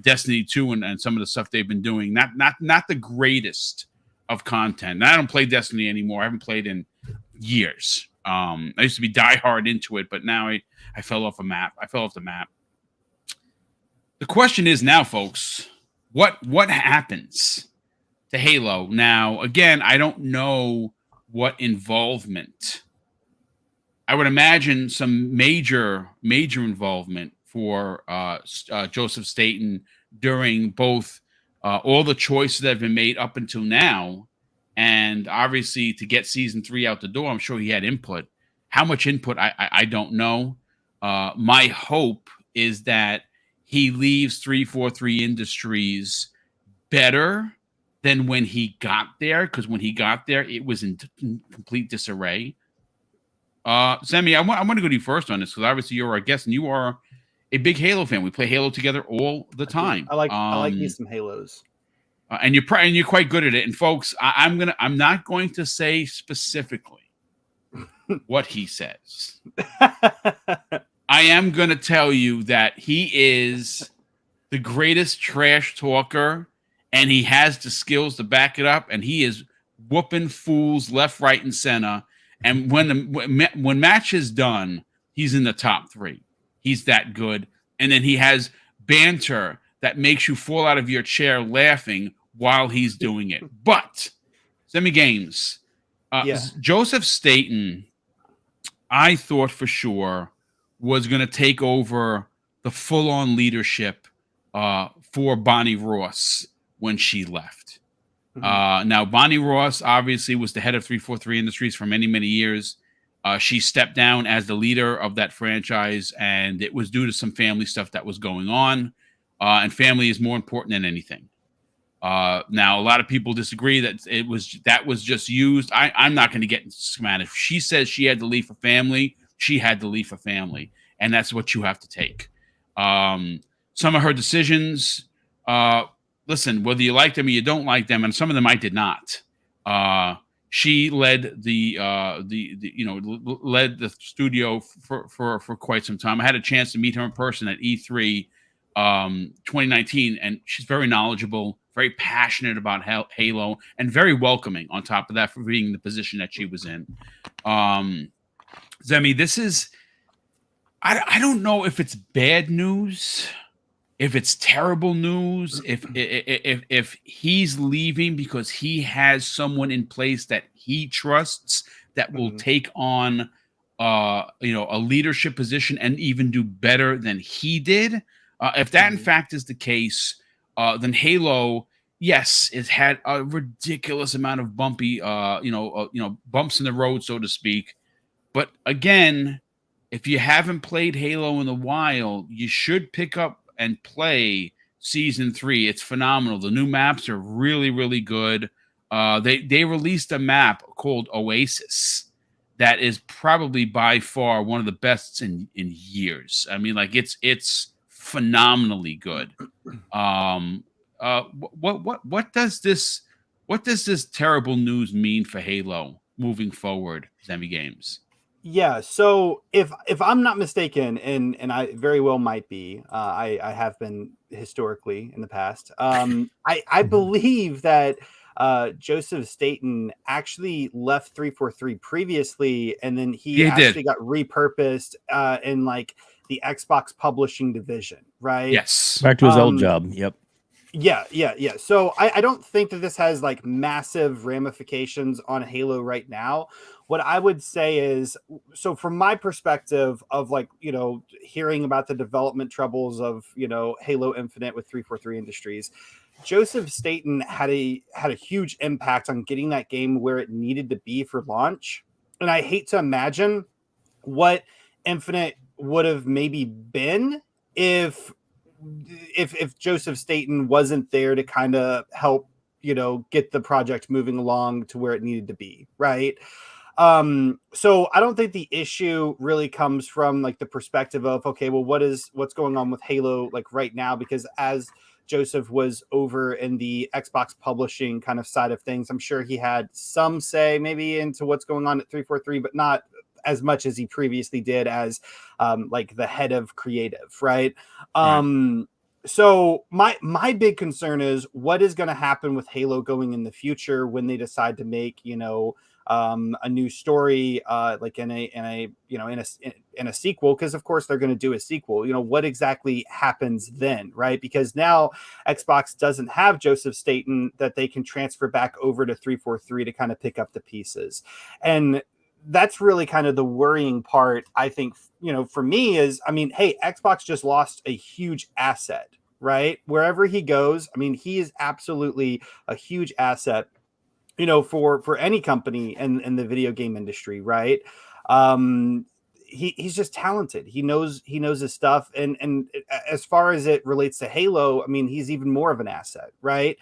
Destiny 2 and some of the stuff they've been doing. Not the greatest of content. And I don't play Destiny anymore. I haven't played in years. I used to be diehard into it, but now I fell off the map. The question is now, folks, what happens to Halo? Now, again, I don't know what involvement. I would imagine some major involvement for Joseph Staten during both all the choices that have been made up until now, and obviously to get season 3 out the door. I'm sure he had input. How much input, I don't know. My hope is that he leaves 343 Industries better than when he got there, because when he got there, it was in complete disarray. Sammy, I want to go to you first on this, because obviously you're our guest and you are a big Halo fan. We play Halo together all the time. I like me some Halos. And you're quite good at it. And folks, I'm not going to say specifically what he says. I am going to tell you that he is the greatest trash talker, and he has the skills to back it up, and he is whooping fools left, right, and center. And when match is done, he's in the top 3. He's that good. And then he has banter that makes you fall out of your chair laughing while he's doing it. But, Semi Games, Joseph Staten, I thought for sure was going to take over the full-on leadership for Bonnie Ross when she left. Now, Bonnie Ross obviously was the head of 343 Industries for many, many years. She stepped down as the leader of that franchise, and it was due to some family stuff that was going on. And family is more important than anything. Now, a lot of people disagree that was just used. I'm not going to get into schematic. She says she had to leave for family. She had to leave for family, and that's what you have to take. Some of her decisions, listen, whether you like them or you don't like them, and some of them I did not. She led led the studio for quite some time. I had a chance to meet her in person at E3 2019, and she's very knowledgeable, very passionate about Halo, and very welcoming on top of that for being the position that she was in. Zemi, this is, I don't know if it's bad news, if it's terrible news, if he's leaving because he has someone in place that he trusts that will take on a leadership position and even do better than he did. If that in fact is the case, then Halo, yes, it's had a ridiculous amount of bumpy bumps in the road, so to speak. But again, if you haven't played Halo in a while, you should pick up and play Season 3. It's phenomenal. The new maps are really, really good. They released a map called Oasis that is probably by far one of the best in years. I mean, like it's phenomenally good. What does this terrible news mean for Halo moving forward, Zemi Games? Yeah, so if I'm not mistaken, and I very well might be, I have been historically in the past. I believe that Joseph Staten actually left 343 previously, and then he Yeah, he did. actually got repurposed in like the Xbox publishing division, right? Yes. Back to his old job. Yep. Yeah. So I don't think that this has like massive ramifications on Halo right now. What I would say is, so from my perspective of like, hearing about the development troubles of, Halo Infinite with 343 Industries, Joseph Staten had a huge impact on getting that game where it needed to be for launch. And I hate to imagine what Infinite would have maybe been if Joseph Staten wasn't there to kind of help, get the project moving along to where it needed to be, right? So I don't think the issue really comes from like the perspective of, okay, well, what's going on with Halo like right now? Because as Joseph was over in the Xbox publishing kind of side of things, I'm sure he had some say maybe into what's going on at 343, but not as much as he previously did as like the head of creative, right? So my big concern is what is going to happen with Halo going in the future when they decide to make, a new story like in a sequel, because of course they're going to do a sequel. What exactly happens then, right? Because now Xbox doesn't have Joseph Staten that they can transfer back over to 343 to kind of pick up the pieces. And that's really kind of the worrying part, I think, for me is, I mean, hey, Xbox just lost a huge asset, right? Wherever he goes, I mean, he is absolutely a huge asset, for any company in the video game industry, right? He's just talented. He knows his stuff. And as far as it relates to Halo, I mean, he's even more of an asset, right?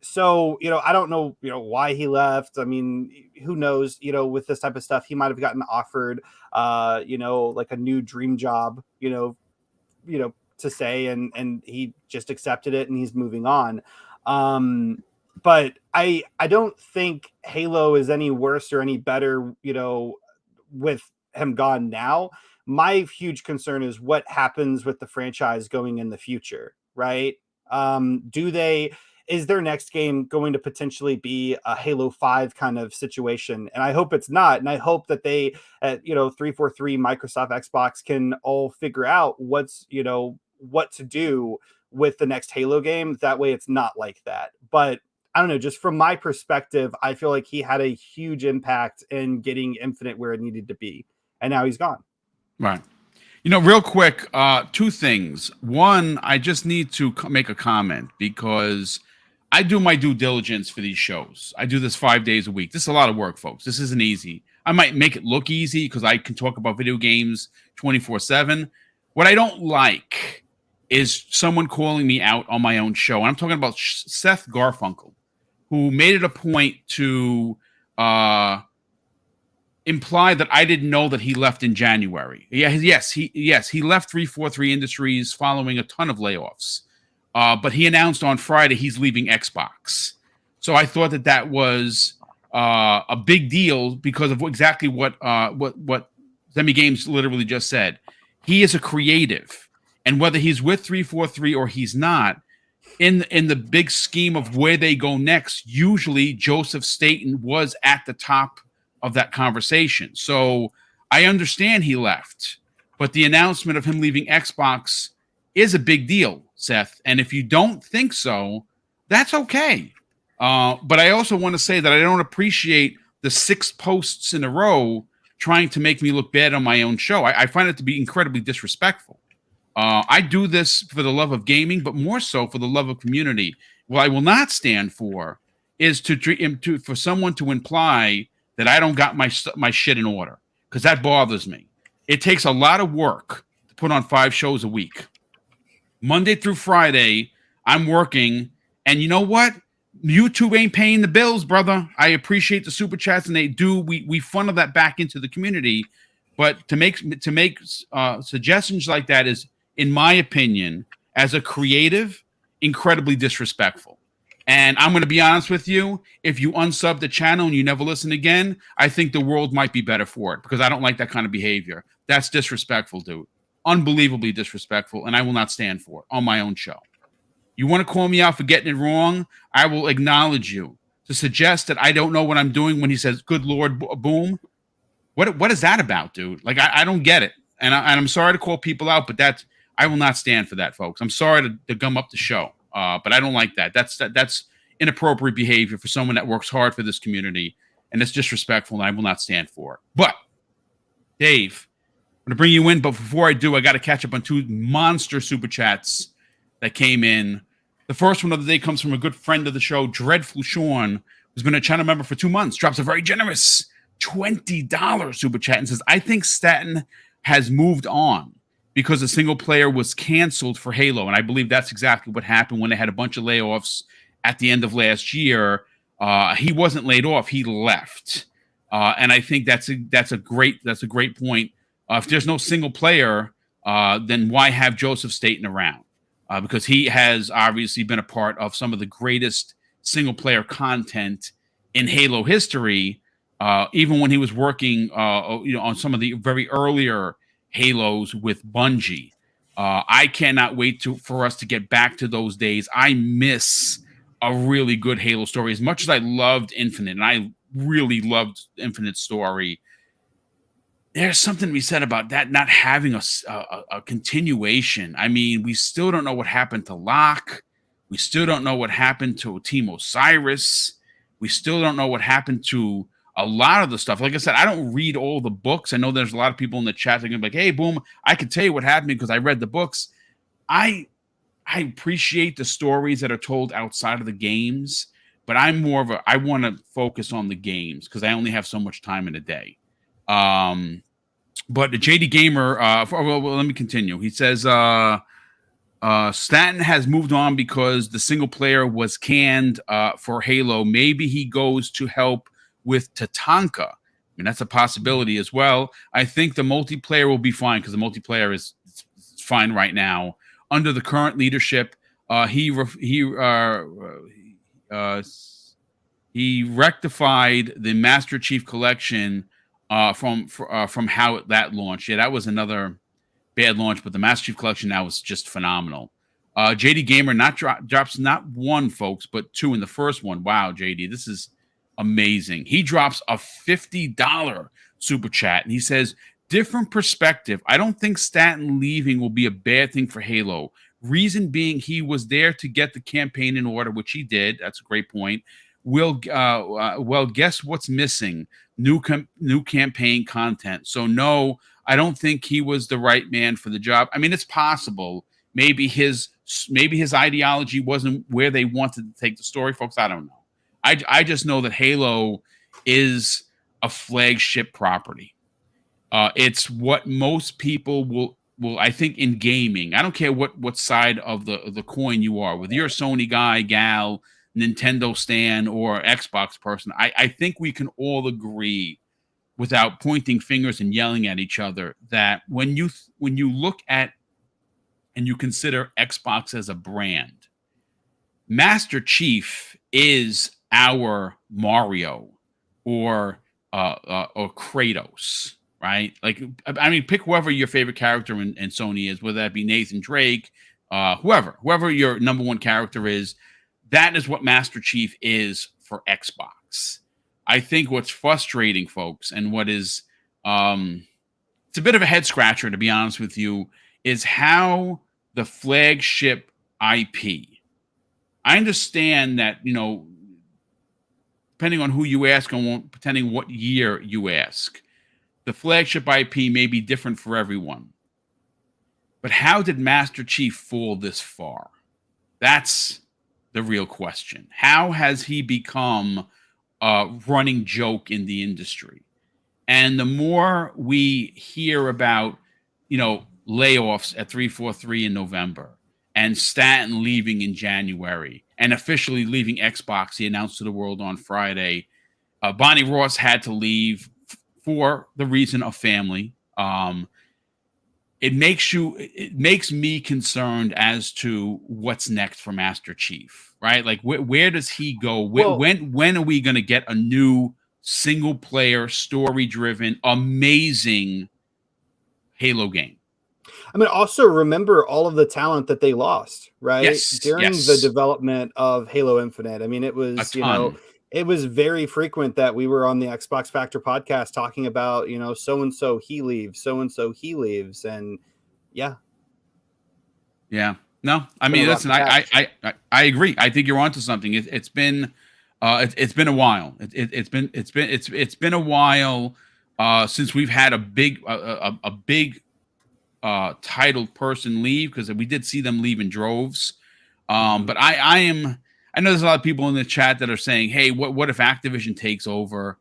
So, I don't know, why he left. I mean, who knows, with this type of stuff, he might've gotten offered, like a new dream job, to say, and he just accepted it and he's moving on. But I don't think Halo is any worse or any better, with him gone now. My huge concern is what happens with the franchise going in the future, right? Is their next game going to potentially be a Halo 5 kind of situation? And I hope it's not. And I hope that they, 343 Microsoft Xbox can all figure out what to do with the next Halo game. That way it's not like that. But I don't know, just from my perspective, I feel like he had a huge impact in getting Infinite where it needed to be. And now he's gone. Right. Real quick, two things. One, I just need to make a comment because I do my due diligence for these shows. I do this 5 days a week. This is a lot of work, folks. This isn't easy. I might make it look easy because I can talk about video games 24/7. What I don't like is someone calling me out on my own show. And I'm talking about Seth Garfunkel, who made it a point to imply that I didn't know that he left in January. Yes, he left 343 Industries following a ton of layoffs. But he announced on Friday he's leaving Xbox. So I thought that was a big deal because of exactly what Zemi Games literally just said. He is a creative, and whether he's with 343 or he's not, in the big scheme of where they go next, usually Joseph Staten was at the top of that conversation. So I understand he left, but the announcement of him leaving Xbox is a big deal, Seth. And if you don't think so, that's okay. But I also want to say that I don't appreciate the 6 posts in a row trying to make me look bad on my own show. I find it to be incredibly disrespectful. I do this for the love of gaming, but more so for the love of community. What I will not stand for is for someone to imply that I don't got my shit in order, because that bothers me. It takes a lot of work to put on 5 shows a week. Monday through Friday, I'm working, and you know what? YouTube ain't paying the bills, brother. I appreciate the super chats, and they do. We funnel that back into the community, but to make suggestions like that is, in my opinion, as a creative, incredibly disrespectful. And I'm going to be honest with you. If you unsub the channel and you never listen again, I think the world might be better for it, because I don't like that kind of behavior. That's disrespectful, dude. Unbelievably disrespectful, and I will not stand for it on my own show. You want to call me out for getting it wrong? I will acknowledge you. To suggest that I don't know what I'm doing when he says, "Good Lord, boom," what is that about, dude? Like, I don't get it. And I'm sorry to call people out, but I will not stand for that, folks. I'm sorry to gum up the show, but I don't like that. That's inappropriate behavior for someone that works hard for this community, and it's disrespectful, and I will not stand for it. But, Dave, I'm going to bring you in, but before I do, I got to catch up on 2 monster super chats that came in. The first one of the day comes from a good friend of the show, Dreadful Sean, who's been a channel member for 2 months, drops a very generous $20 super chat and says, I think Staten has moved on because the single player was canceled for Halo. And I believe that's exactly what happened when they had a bunch of layoffs at the end of last year. He wasn't laid off, he left. And I think that's a great point. If there's no single player, then why have Joseph Staten around? Because he has obviously been a part of some of the greatest single-player content in Halo history, even when he was working on some of the very earlier Halos with Bungie. I cannot wait for us to get back to those days. I miss a really good Halo story. As much as I loved Infinite, and I really loved Infinite's story, there's something to be said about that not having a continuation. I mean, we still don't know what happened to Locke. We still don't know what happened to Team Osiris. We still don't know what happened to a lot of the stuff. Like I said, I don't read all the books. I know there's a lot of people in the chat that are going to be like, hey, Boom, I can tell you what happened because I read the books. I appreciate the stories that are told outside of the games, but I'm more of I want to focus on the games because I only have so much time in a day. But the JD Gamer, well, let me continue. He says, Staten has moved on because the single player was canned for Halo. Maybe he goes to help with Tatanka. I mean, that's a possibility as well. I think the multiplayer will be fine because the multiplayer is fine right now. Under the current leadership, he rectified the Master Chief Collection from how that launched. Yeah, that was another bad launch, but the Master Chief Collection now is just phenomenal. JD Gamer drops not 1, folks, but 2 in the first one. Wow, JD, this is amazing. He drops a $50 super chat, and he says, different perspective. I don't think Staten leaving will be a bad thing for Halo. Reason being, he was there to get the campaign in order, which he did. That's a great point. Well, guess what's missing? New campaign content. So no, I don't think he was the right man for the job. I mean, it's possible. Maybe his ideology wasn't where they wanted to take the story, folks. I don't know. I just know that Halo is a flagship property. It's what most people will I think in gaming. I don't care what side of the coin you are, whether you're a Sony guy, gal, Nintendo stan, or Xbox person. I think we can all agree, without pointing fingers and yelling at each other, that when you look at and you consider Xbox as a brand, Master Chief is our Mario or Kratos, right? Like, I mean, pick whoever your favorite character in Sony is, whether that be Nathan Drake, whoever your number 1 character is. That is what Master Chief is for Xbox. I think what's frustrating, folks, and what is it's a bit of a head scratcher, to be honest with you, is how the flagship IP. I understand that, depending on who you ask and depending what year you ask, the flagship IP may be different for everyone. But how did Master Chief fall this far? That's the real question. How has he become a running joke in the industry? And the more we hear about, layoffs at 343 in November and Staten leaving in January and officially leaving Xbox, he announced to the world on Friday. Bonnie Ross had to leave for the reason of family. It makes me concerned as to what's next for Master Chief, right? Like where does he go? When are we going to get a new single player, story driven, amazing Halo game? I mean, also remember all of the talent that they lost, right? During the development of Halo Infinite. I mean, it was, it was very frequent that we were on the Xbox Factor podcast talking about, so-and-so he leaves, so-and-so he leaves. And yeah. Yeah. No, I mean, listen, I agree. I think you're onto something. It's been a while. It's been a while since we've had a big titled person leave, because we did see them leave in droves. But I know there's a lot of people in the chat that are saying, hey, what if Activision takes over?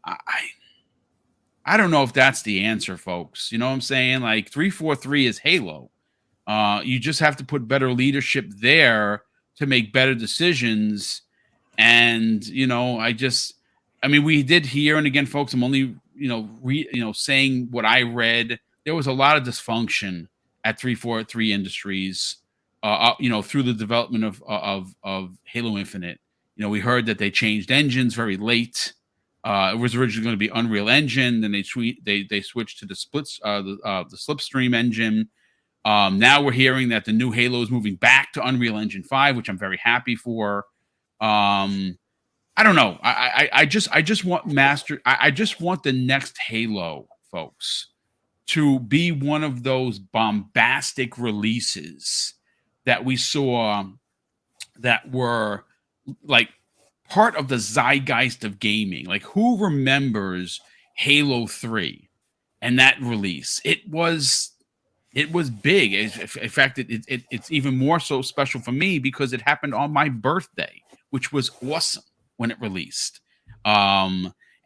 I don't know if that's the answer, folks. You know what I'm saying? Like 343 is Halo. You just have to put better leadership there to make better decisions. And, we did hear, and again, folks, I'm only, saying what I read. There was a lot of dysfunction at 343 Industries, through the development of Halo Infinite. We heard that they changed engines very late. It was originally going to be Unreal Engine, then they switched to the Slipstream engine. Now we're hearing that the new Halo is moving back to Unreal Engine 5, which I'm very happy for. I don't know. I just want I just want the next Halo, folks, to be one of those bombastic releases that we saw that were like part of the zeitgeist of gaming. Like, who remembers Halo 3 and that release? It was big. In fact, it's even more so special for me because it happened on my birthday, which was awesome when it released.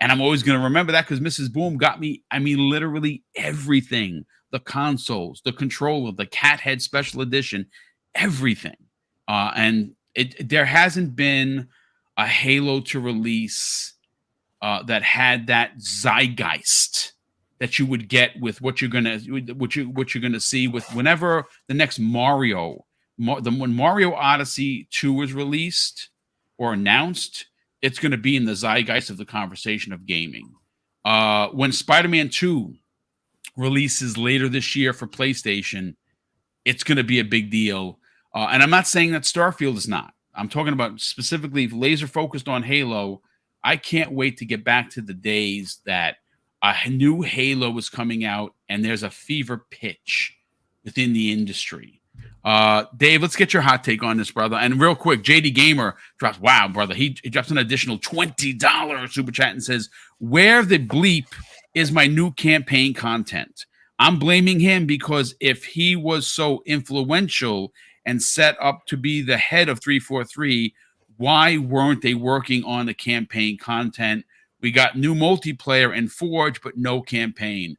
And I'm always going to remember that because Mrs. Boom got me, literally everything. The consoles, the controller, the cat head special edition, everything. And there hasn't been a Halo to release that had that zeitgeist that you would get with what you're gonna see with whenever the next Mario, when Mario Odyssey 2 is released or announced, it's going to be in the zeitgeist of the conversation of gaming. When Spider-Man 2 releases later this year for PlayStation, it's going to be a big deal. And I'm not saying that Starfield is not. I'm talking about specifically laser focused on Halo. I can't wait to get back to the days that a new Halo is coming out and there's a fever pitch within the industry. Dave, let's get your hot take on this, brother. And real quick, JD Gamer drops, wow, brother. He drops an additional $20 super chat and says, where the bleep is my new campaign content? I'm blaming him because if he was so influential and set up to be the head of 343, why weren't they working on the campaign content? We got new multiplayer and Forge, but no campaign.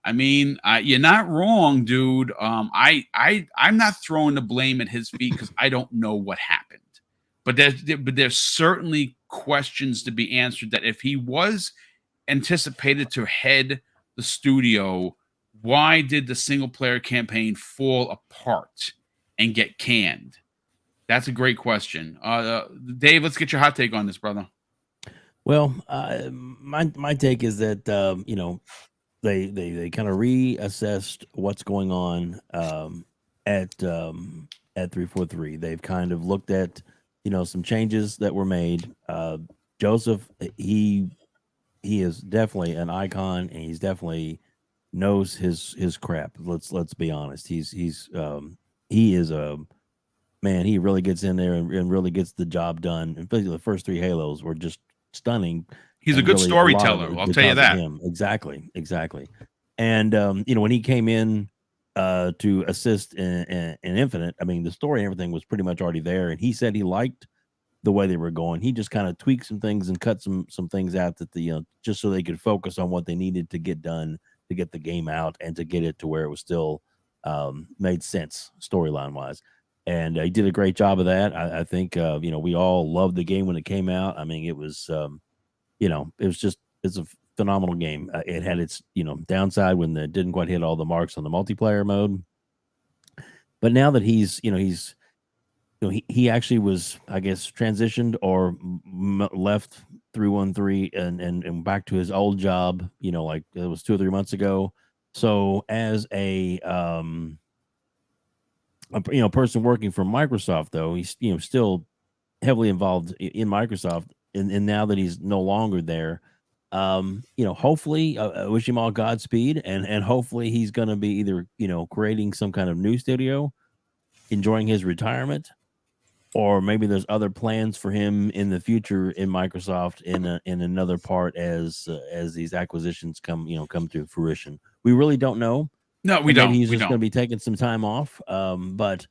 You're not wrong, dude. I'm not throwing the blame at his feet because I don't know what happened. But there's certainly questions to be answered that if he was anticipated to head the studio, why did the single player campaign fall apart and get canned? That's a great question. Dave, let's get your hot take on this, brother. Well, my take is that they kind of reassessed what's going on at 343. They've kind of looked at some changes that were made. Joseph, he is definitely an icon, and he's definitely knows his crap. Let's be honest. He is a man. He really gets in there and really gets the job done. And the first 3 Halos were just stunning. He's a good storyteller. I'll tell you that. Exactly. And when he came in to assist in Infinite, the story and everything was pretty much already there. And he said he liked the way they were going. He just kind of tweaked some things and cut some things out that just so they could focus on what they needed to get done to get the game out and to get it to where it was still made sense storyline wise. And he did a great job of that. I think we all loved the game when it came out. I mean, it was it's a phenomenal game. It had its downside when it didn't quite hit all the marks on the multiplayer mode. But now that he actually was, I guess, transitioned or left 313 and back to his old job, like it was 2 or 3 months ago. So as a person working for Microsoft, though, he's still heavily involved in Microsoft, and now that he's no longer there, hopefully, I wish him all Godspeed, and hopefully he's going to be either creating some kind of new studio, enjoying his retirement, or maybe there's other plans for him in the future in Microsoft in another part as these acquisitions come to fruition. We really don't know. No, we don't. Maybe he's we just don't. going to be taking some time off. But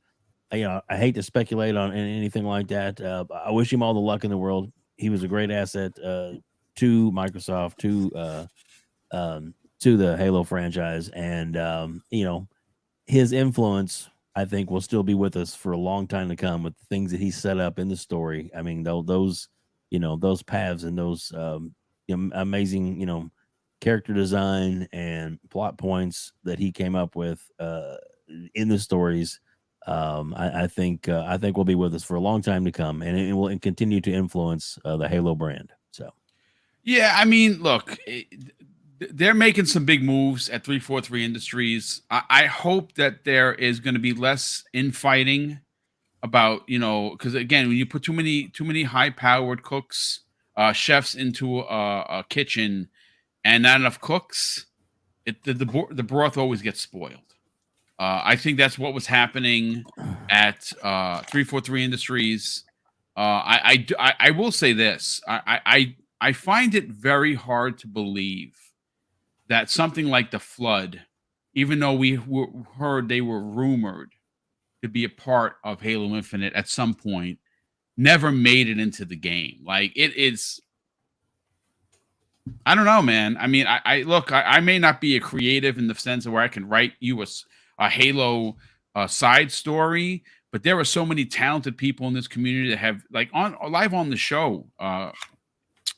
I hate to speculate on anything like that. I wish him all the luck in the world. He was a great asset to Microsoft, to the Halo franchise, and his influence, I think, will still be with us for a long time to come with the things that he set up in the story. I mean, those paths and those amazing character design and plot points that he came up with in the stories. I think will be with us for a long time to come, and it will continue to influence the Halo brand. So, yeah, I mean, look, they're making some big moves at 343 Industries. I hope that there is going to be less infighting about, because again, when you put too many high-powered cooks, chefs into a kitchen, and not enough cooks, the broth always gets spoiled. I think that's what was happening at 343 Industries. I will say this: I find it very hard to believe that something like the Flood, even though we heard they were rumored to be a part of Halo Infinite at some point, never made it into the game. Like, it is. I don't know, man. I mean, I may not be a creative in the sense of where I can write you a Halo side story, but there are so many talented people in this community that have, like, live on the show.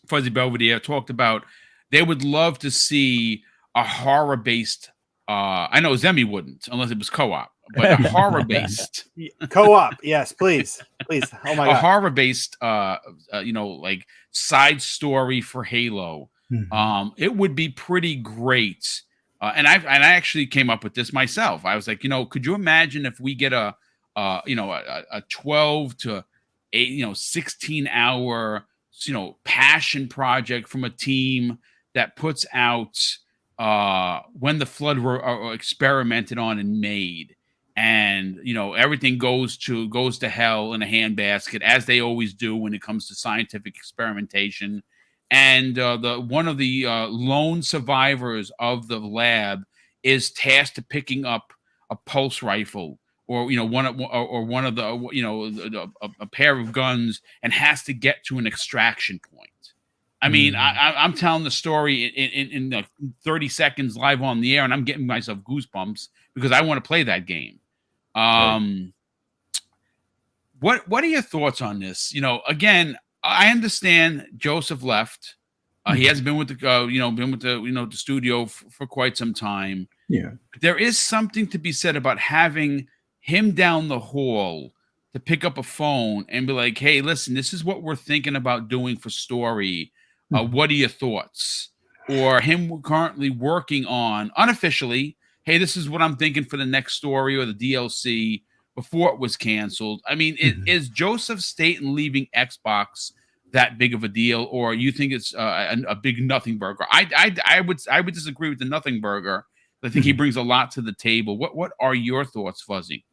Fuzzy Belvedere talked about they would love to see a horror-based. I know Zemi wouldn't unless it was co-op, but a horror-based co-op. Yes, please. Oh my a god, horror-based, like side story for Halo. Mhm. It would be pretty great. And I actually came up with this myself. I was like, could you imagine if we get a 12 to 8, 16 hour, passion project from a team that puts out when the Flood were experimented on and made, and everything goes to hell in a handbasket, as they always do when it comes to scientific experimentation. And one of the lone survivors of the lab is tasked to picking up a pulse rifle, or one of the a pair of guns, and has to get to an extraction point. I mean, I'm telling the story in 30 seconds live on the air, and I'm getting myself goosebumps because I want to play that game. Right. What are your thoughts on this? Again, I understand Joseph left. He hasn't been with the the studio for quite some time. Yeah. There is something to be said about having him down the hall to pick up a phone and be like, "Hey, listen, this is what we're thinking about doing for story. What are your thoughts?" Or him currently working on unofficially, "Hey, this is what I'm thinking for the next story or the DLC," before it was canceled. I mean, is Joseph Staten leaving Xbox that big of a deal, or you think it's a big nothing burger? I would disagree with the nothing burger. I think he brings a lot to the table. What are your thoughts, Fuzzy?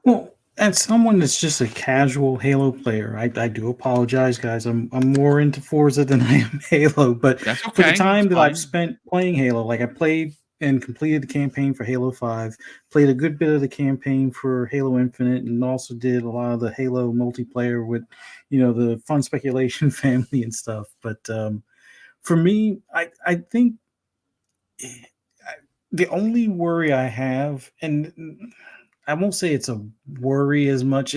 Well, as someone that's just a casual Halo player, I do apologize, guys. I'm more into Forza than I am Halo, but That's for the okay. time That's that fine. I've spent playing Halo, like I played and completed the campaign for Halo 5, played a good bit of the campaign for Halo Infinite, and also did a lot of the Halo multiplayer with, the fun speculation family and stuff. But for me, I think the only worry I have, and I won't say it's a worry as much.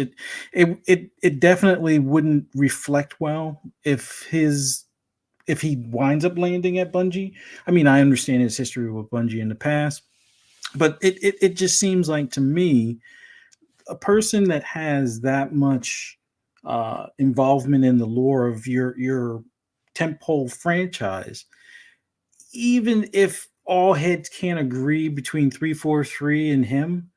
It definitely wouldn't reflect well if he winds up landing at Bungie. I mean, I understand his history with Bungie in the past, but it just seems like to me, a person that has that much involvement in the lore of your tentpole franchise, even if all heads can't agree between 343 and him,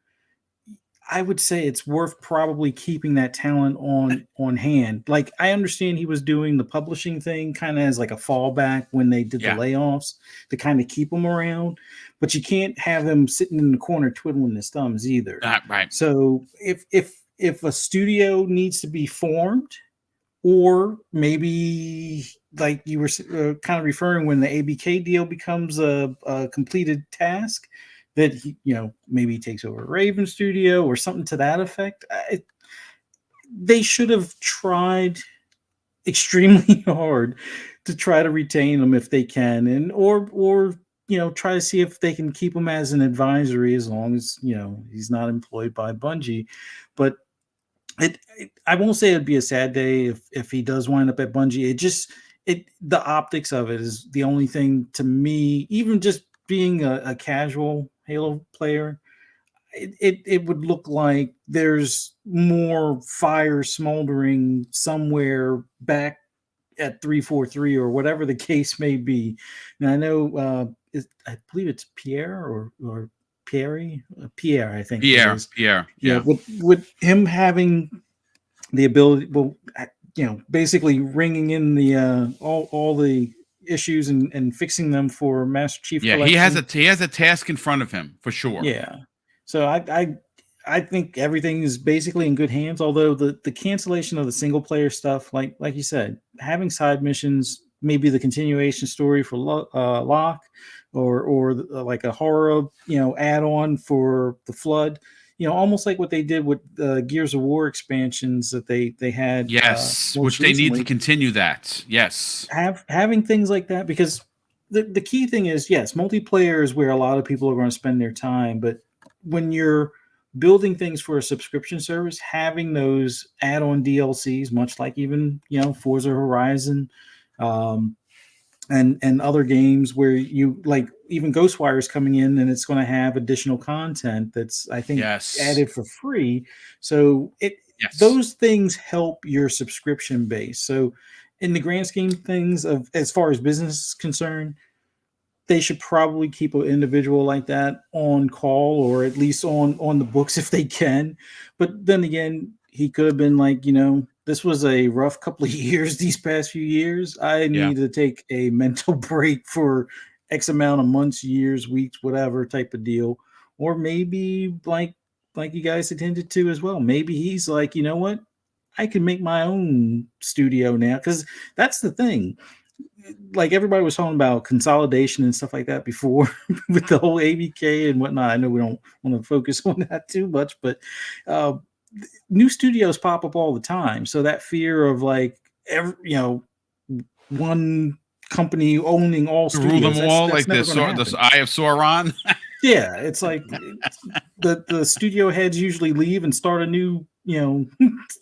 I would say it's worth probably keeping that talent on hand. Like, I understand he was doing the publishing thing kind of as like a fallback when they did the layoffs to kind of keep him around, but you can't have him sitting in the corner twiddling his thumbs either. Right. So if a studio needs to be formed, or maybe like you were kind of referring, when the ABK deal becomes a completed task, that he, maybe he takes over Raven Studio or something to that effect. They should have tried extremely hard to try to retain him if they can, and or try to see if they can keep him as an advisory, as long as he's not employed by Bungie. But I won't say it'd be a sad day if he does wind up at Bungie. The optics of it is the only thing to me. Even just being a casual Halo player, it would look like there's more fire smoldering somewhere back at 343 or whatever the case may be. Now, I know I believe it's Pierre or Pierre, I think it is. Pierre. Yeah, with him having the ability, basically ringing in the all the issues and fixing them for Master Chief Collection. He has a task in front of him for sure. Yeah. So I think everything is basically in good hands, although the cancellation of the single player stuff, like you said, having side missions, maybe the continuation story for Locke, or like a horror add-on for the Flood, almost like what they did with Gears of War expansions that they had. Yes, which they need to continue that. Yes. Having things like that, because the key thing is, yes, multiplayer is where a lot of people are going to spend their time, but when you're building things for a subscription service, having those add-on DLCs, much like even Forza Horizon, and other games where you like, even Ghostwire is coming in and it's going to have additional content that's, I think, added for free. So those things help your subscription base. So in the grand scheme of things, as far as business is concerned, they should probably keep an individual like that on call, or at least on the books if they can. But then again, he could have been like, this was a rough couple of years, these past few years. I need to take a mental break for X amount of months, years, weeks, whatever type of deal. Or maybe like you guys attended to as well. Maybe he's like, you know what? I can make my own studio now. Because that's the thing. Like, everybody was talking about consolidation and stuff like that before with the whole ABK and whatnot. I know we don't want to focus on that too much, but new studios pop up all the time. So that fear of like, one company owning all studios, rule them all, that's like the Eye of Sauron. Yeah, it's like the studio heads usually leave and start a new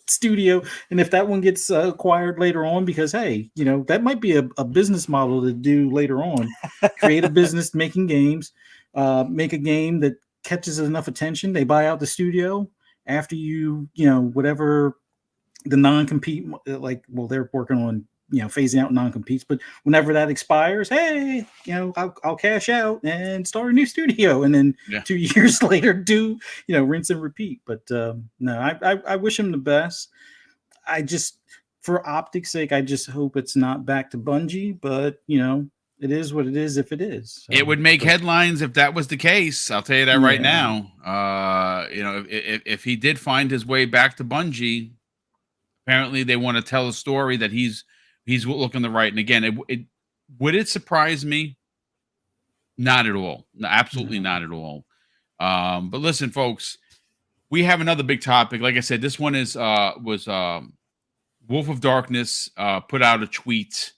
studio, and if that one gets acquired later on, because hey, that might be a business model to do later on, create a business making games, make a game that catches enough attention, they buy out the studio after whatever the non-compete, like, well, they're working on phasing out non-competes, but whenever that expires, hey, I'll cash out and start a new studio, and then 2 years later do rinse and repeat. But no, I wish him the best. I just, for optics sake, I just hope it's not back to Bungie, but it is what it is if it is. So, it would make headlines if that was the case. I'll tell you that right now. If he did find his way back to Bungie, apparently they want to tell a story that he's looking the right. And again, would it surprise me Not at all. No, absolutely not at all. But listen, folks, we have another big topic. Like I said, this one was Wolf of Darkness put out a tweet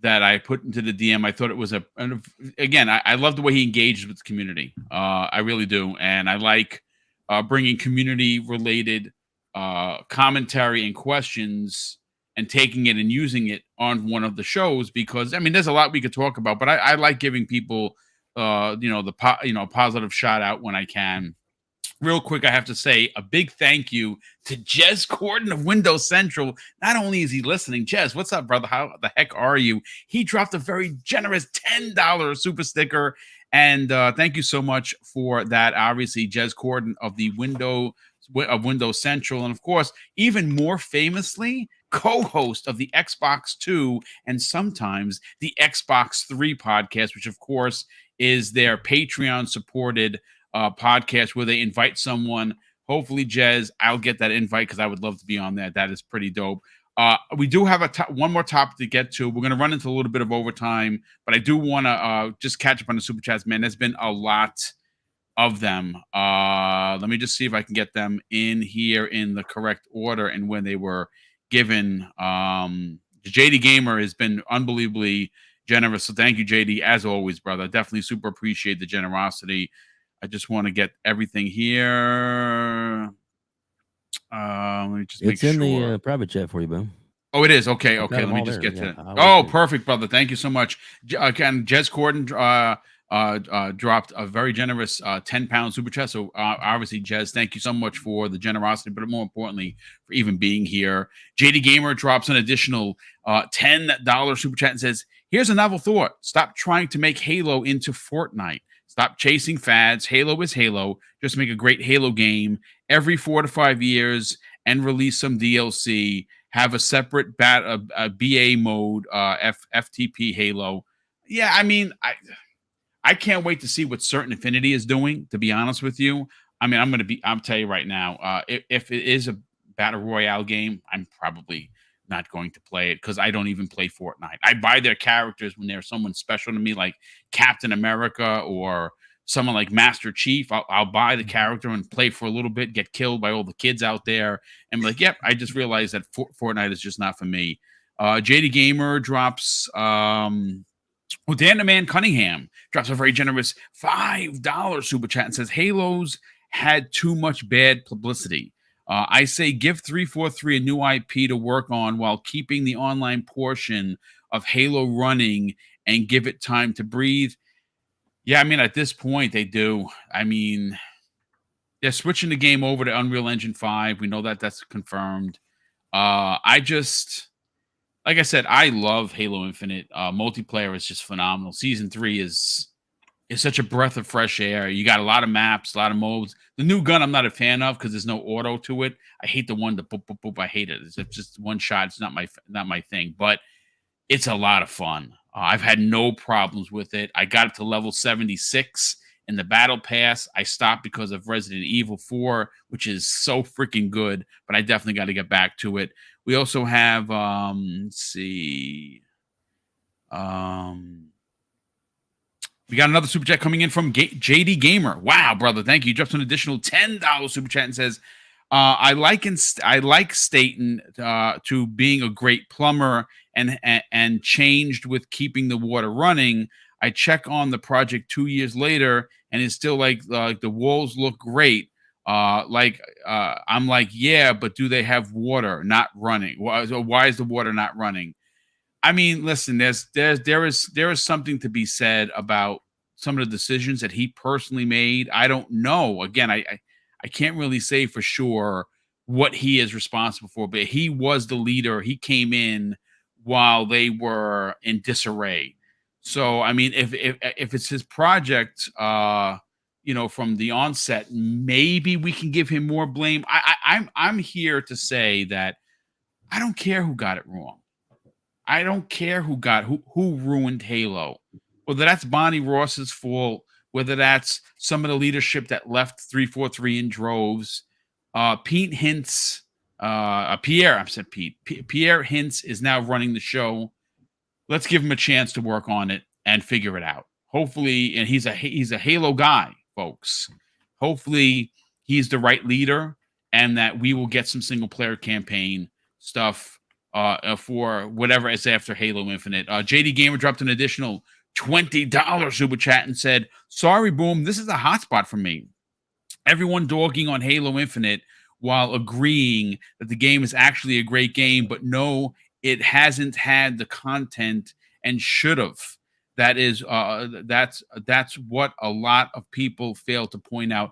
that I put into the DM. I thought it was again, I love the way he engaged with the community. I really do. And I like bringing community related commentary and questions and taking it and using it on one of the shows, because I mean, there's a lot we could talk about, but I like giving people, positive shout out when I can. Real quick, I have to say a big thank you to Jez Corden of Windows Central. Not only is he listening, Jez, what's up, brother? How the heck are you? He dropped a very generous $10 super sticker. And thank you so much for that. Obviously, Jez Corden of the Windows Central. And of course, even more famously, co-host of the Xbox 2 and sometimes the Xbox 3 podcast, which of course is their Patreon supported podcast where they invite someone. Hopefully, Jez, I'll get that invite because I would love to be on that. That is pretty dope. We do have one more topic to get to. We're going to run into a little bit of overtime, but I do want to just catch up on the super chats, man. There's been a lot of them. Let me just see if I can get them in here in the correct order and when they were given. JD Gamer has been unbelievably generous, so thank you, JD, as always, brother. Definitely super appreciate the generosity. I just want to get everything here. Let me just make sure. It's in the private chat for you, Boom. Oh, it is. Okay. Let me just get to it. Oh, perfect, brother. Thank you so much. Again, Jez Corden dropped a very generous 10-pound super chat. So obviously, Jez, thank you so much for the generosity, but more importantly, for even being here. JD Gamer drops an additional $10 super chat and says, "Here's a novel thought. Stop trying to make Halo into Fortnite. Stop chasing fads. Halo is Halo. Just make a great Halo game every 4 to 5 years and release some DLC. Have a separate BA mode, FTP Halo." Yeah, I mean, I can't wait to see what Certain Affinity is doing, to be honest with you. I mean, I'll tell you right now, if it is a Battle Royale game, I'm probably not going to play it because I don't even play Fortnite. I buy their characters when they're someone special to me, like Captain America or someone like Master Chief. I'll buy the character and play for a little bit, get killed by all the kids out there, and be like, yep, I just realized that Fortnite is just not for me. JD Gamer drops, Dan the Man Cunningham drops a very generous $5 super chat and says, Halo's had too much bad publicity. I say give 343 a new IP to work on while keeping the online portion of Halo running and give it time to breathe. Yeah, I mean, at this point, they do. I mean, they're switching the game over to Unreal Engine 5. We know that that's confirmed. Like I said, I love Halo Infinite. Multiplayer is just phenomenal. Season 3 is such a breath of fresh air. You got a lot of maps, a lot of modes. The new gun I'm not a fan of because there's no auto to it. I hate the one that boop, boop, boop. I hate it. It's just one shot. It's not my thing, but it's a lot of fun. I've had no problems with it. I got it to level 76 in the battle pass. I stopped because of Resident Evil 4, which is so freaking good, but I definitely got to get back to it. We also have, let's see. We got another super chat coming in from JD Gamer. Wow, brother. Thank you. Drops an additional $10 super chat and says, I like Staten to being a great plumber and changed with keeping the water running. I check on the project 2 years later and it's still like the walls look great. I'm like, yeah, but do they have water not running? Why is the water not running? I mean, listen, there is something to be said about some of the decisions that he personally made. I don't know. Again, I can't really say for sure what he is responsible for, but he was the leader. He came in while they were in disarray. So, I mean, if it's his project, from the onset, maybe we can give him more blame. I'm here to say that I don't care who got it wrong. I don't care who ruined Halo. Whether that's Bonnie Ross's fault, whether that's some of the leadership that left 343 in droves. Pete Hintz, Pierre Hintz is now running the show. Let's give him a chance to work on it and figure it out. hopefully, and he's a Halo guy, folks. Hopefully, he's the right leader, and that we will get some single player campaign stuff for whatever is after Halo Infinite. JD Gamer dropped an additional $20 super chat and said, "Sorry, Boom, this is a hotspot for me. Everyone dogging on Halo Infinite while agreeing that the game is actually a great game, but no, it hasn't had the content and should have. That is that's what a lot of people fail to point out.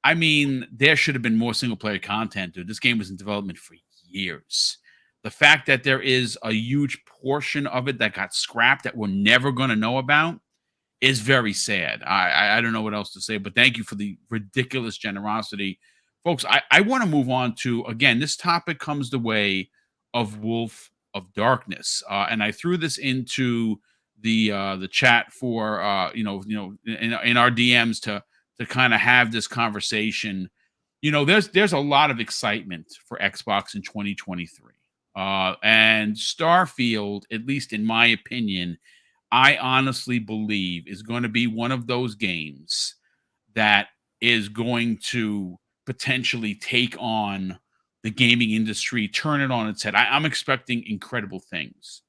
I mean, there should have been more single player content, dude. This game was in development for years. The fact that there is a huge portion of it that got scrapped that we're never going to know about is very sad. I don't know what else to say, but thank you for the ridiculous generosity. Folks, I want to move on to, again, this topic comes the way of Wolf of Darkness. And I threw this into the chat for in our DMs to kind of have this conversation. There's a lot of excitement for Xbox in 2023. And Starfield, at least in my opinion, I honestly believe is going to be one of those games that is going to potentially take on the gaming industry, turn it on its head. I'm expecting incredible things.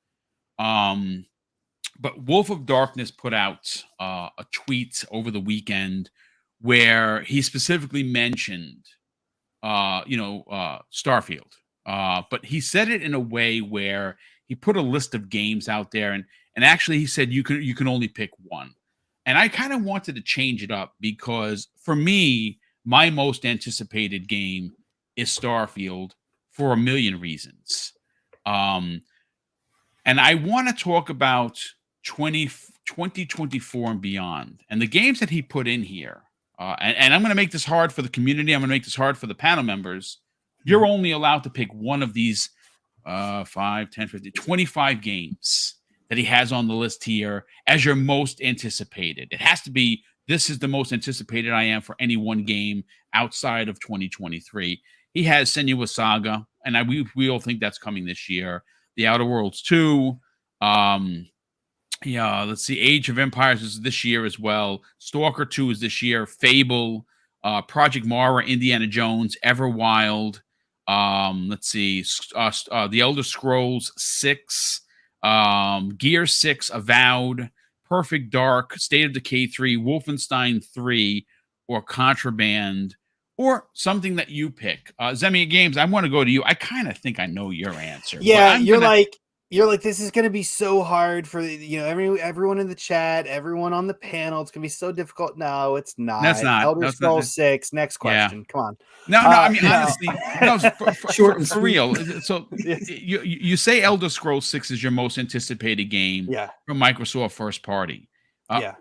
But Wolf of Darkness put out a tweet over the weekend where he specifically mentioned, Starfield. But he said it in a way where he put a list of games out there, and actually he said you can only pick one. And I kind of wanted to change it up because for me, my most anticipated game is Starfield for a million reasons. And I want to talk about 2024 and beyond. And the games that he put in here, and I'm going to make this hard for the community. I'm going to make this hard for the panel members. You're only allowed to pick one of these 5, 10, 15, 25 games that he has on the list here as your most anticipated. It has to be, this is the most anticipated I am for any one game outside of 2023. He has Senua Saga, and we all think that's coming this year. The Outer Worlds 2. Let's see. Age of Empires is this year as well. Stalker 2 is this year. Fable, Project Mara, Indiana Jones, Everwild. Let's see. The Elder Scrolls 6, Gear 6, Avowed, Perfect Dark, State of Decay 3, Wolfenstein 3, or Contraband, or something that you pick. Zemi Games, I want to go to you. I kind of think I know your answer. Yeah, you're like, this is going to be so hard for everyone in the chat, everyone on the panel. It's going to be so difficult. No, it's not. That's not. Elder Scrolls 6. Next question. Yeah. Come on. No. I mean, honestly, Short and for real. So you say Elder Scrolls 6 is your most anticipated game from Microsoft first party.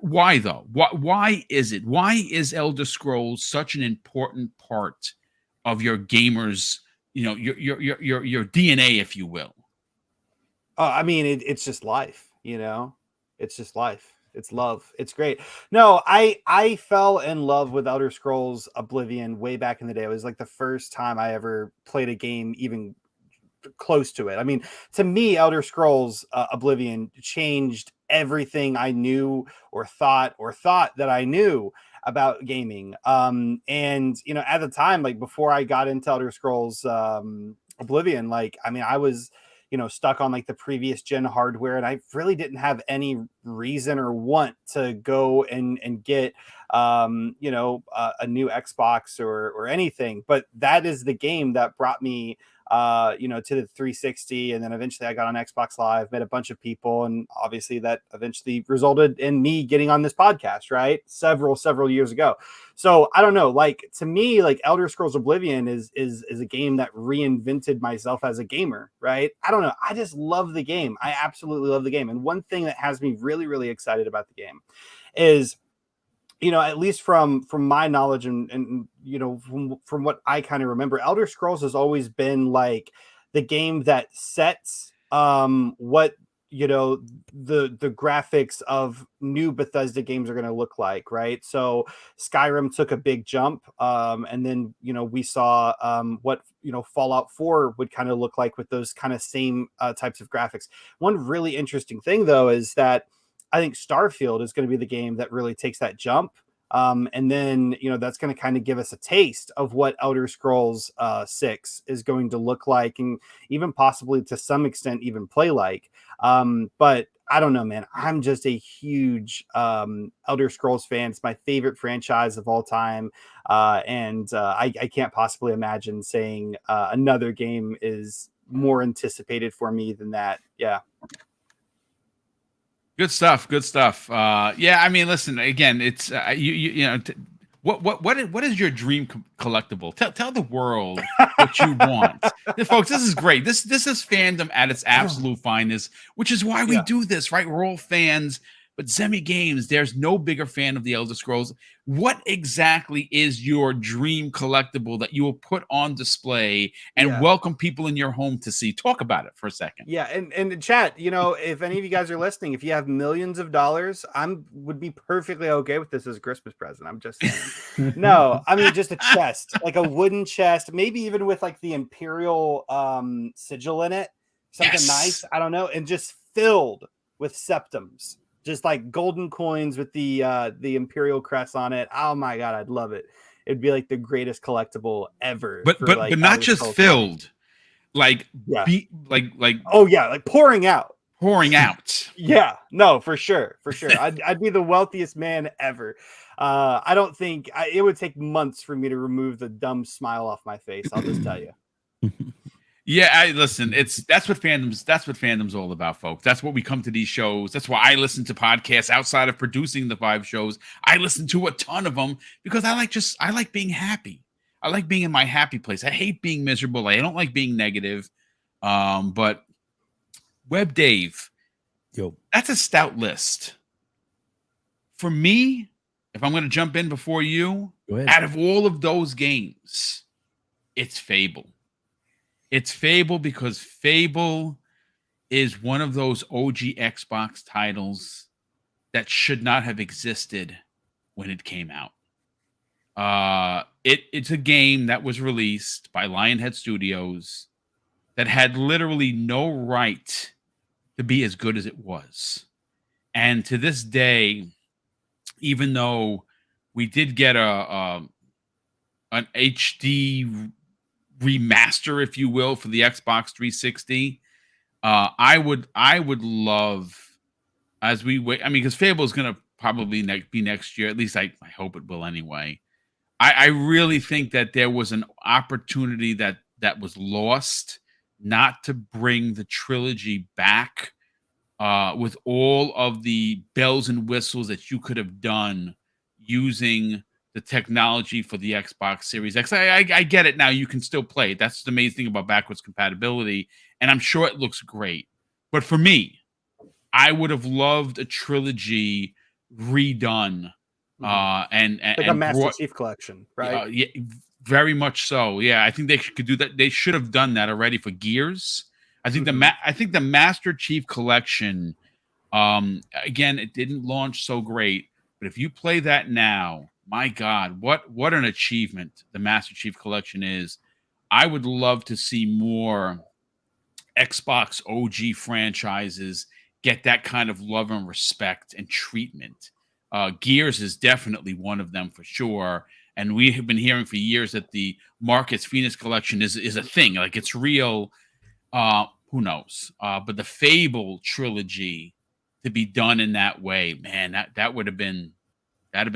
Why though? Why is it? Why is Elder Scrolls such an important part of your gamers? Your DNA, if you will. I mean, it's just life, it's just life. It's love. It's great. No, I fell in love with Elder Scrolls Oblivion way back in the day. It was like the first time I ever played a game even close to it. I mean, to me, Elder Scrolls Oblivion changed everything I knew or thought that I knew about gaming. And at the time, like before I got into Elder Scrolls Oblivion, I was stuck on like the previous gen hardware, and I really didn't have any reason or want to go and get a new Xbox or anything. But that is the game that brought me to the 360, and then eventually I got on Xbox Live, met a bunch of people, and obviously that eventually resulted in me getting on this podcast, right? Several years ago. So I don't know, like to me, like Elder Scrolls Oblivion is a game that reinvented myself as a gamer, right? I don't know. I just love the game. I absolutely love the game. And one thing that has me really, really excited about the game is, at least from my knowledge and from what I kind of remember, Elder Scrolls has always been like the game that sets what the graphics of new Bethesda games are going to look like, right? So Skyrim took a big jump, and then we saw what Fallout 4 would kind of look like with those kind of same types of graphics. One really interesting thing though is that I think Starfield is going to be the game that really takes that jump. And then, that's going to kind of give us a taste of what Elder Scrolls 6 is going to look like, and even possibly to some extent even play like. But I don't know, man. I'm just a huge Elder Scrolls fan. It's my favorite franchise of all time. And I can't possibly imagine saying another game is more anticipated for me than that. Yeah. Good stuff. Good stuff. Yeah, I mean, listen. Again, it's what is your dream collectible? Tell the world what you want, folks. This is great. This is fandom at its absolute finest, which is why we do this, right? We're all fans. But Zemi Games, there's no bigger fan of the Elder Scrolls. What exactly is your dream collectible that you will put on display and welcome people in your home to see? Talk about it for a second. Yeah, and chat, if any of you guys are listening, if you have millions of dollars, would be perfectly okay with this as a Christmas present. I'm just saying. No, I mean just a chest, like a wooden chest, maybe even with like the Imperial sigil in it, something nice. I don't know, and just filled with septums. Just like golden coins with the Imperial crest on it. Oh my god, I'd love it. It'd be like the greatest collectible ever. But not just filled, like oh yeah, like pouring out. Yeah, no, for sure. I'd be the wealthiest man ever. I don't think it would take months for me to remove the dumb smile off my face. I'll just tell you. Yeah, listen, that's what fandom's all about, folks. That's what we come to these shows. That's why I listen to podcasts outside of producing the 5 shows. I listen to a ton of them because I like being happy. I like being in my happy place. I hate being miserable. I don't like being negative. But Web Dave, that's a stout list. For me, if I'm going to jump in before you, out of all of those games, it's Fable. It's Fable because Fable is one of those OG Xbox titles that should not have existed when it came out. It's a game that was released by Lionhead Studios that had literally no right to be as good as it was. And to this day, even though we did get an HD remaster, if you will, for the Xbox 360, I would love, as we wait. I mean, because Fable is going to probably be next year. At least I hope it will anyway. I really think that there was an opportunity that was lost not to bring the trilogy back with all of the bells and whistles that you could have done using the technology for the Xbox Series X. I get it now. You can still play it. That's the amazing thing about backwards compatibility. And I'm sure it looks great. But for me, I would have loved a trilogy redone. And like a Master Chief collection, right? Yeah, very much so. Yeah, I think they could do that. They should have done that already for Gears. I think the Master Chief collection, again, it didn't launch so great. But if you play that now, my God, what an achievement the Master Chief collection is. I would love to see more Xbox OG franchises get that kind of love and respect and treatment. Gears is definitely one of them for sure. And we have been hearing for years that the Marcus Phoenix collection is a thing. Like, it's real. Who knows? But the Fable trilogy to be done in that way, man, that would have been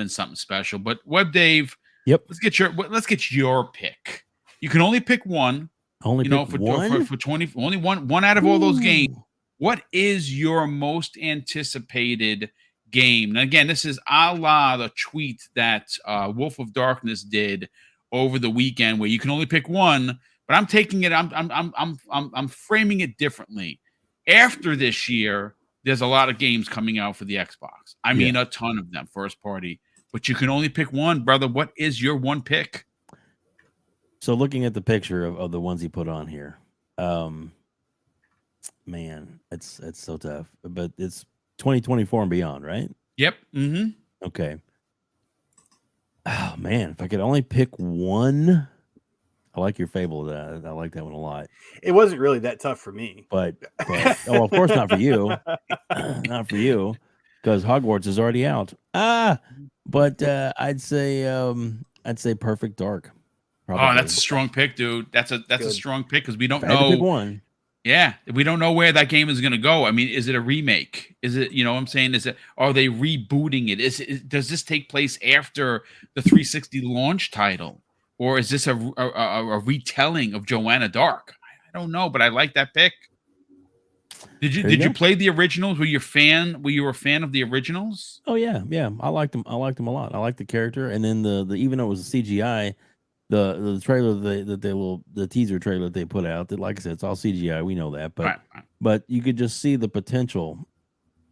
something special. But Web Dave, let's get your pick. You can only pick one. Only for 20, only one out of all those games. What is your most anticipated game? And again, this is a la the tweet that Wolf of Darkness did over the weekend, where you can only pick one. But I'm taking it. I'm framing it differently. After this year, there's a lot of games coming out for the Xbox. I mean, a ton of them, first party. But you can only pick one, brother. What is your one pick? So looking at the picture of the ones he put on here, man, it's so tough. But it's 2024 and beyond, right? Yep. Mm-hmm. Okay. Oh man, if I could only pick one. I like your Fable. I like that one a lot. It wasn't really that tough for me. But of course not for you. Not for you. because Hogwarts is already out. But I'd say Perfect Dark. Probably. Oh, that's a strong pick, dude. That's a Good. strong pick because we don't If I had to pick know. one. Yeah, we don't know where that game is going to go. I mean, is it a remake? Is it, what I'm saying? Are they rebooting it? Does this take place after the 360 launch title? Or is this a retelling of Joanna Dark? I don't know, but I like that pick. Did you play the originals? Were you a fan of the originals? Oh yeah. I liked them a lot. I liked the character, and then the even though it was a CGI, the trailer the teaser trailer that they put out, that, like I said, it's all CGI. We know that, but Right. but you could just see the potential,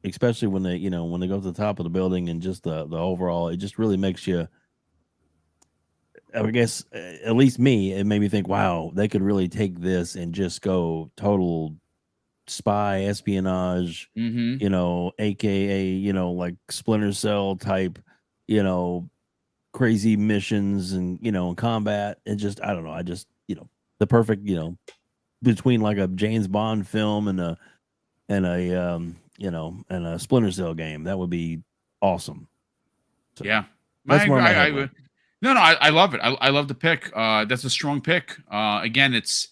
especially when they go to the top of the building, and just the overall. It just really makes you. I guess at least me, it made me think, wow, they could really take this and just go total spy espionage, Mm-hmm. AKA, like Splinter Cell type, crazy missions and, combat. And just, I don't know. I just, the perfect, between like a James Bond film and a Splinter Cell game. That would be awesome. So, Yeah. that's where my head went. No, I love it. I love the pick. That's a strong pick. Again, it's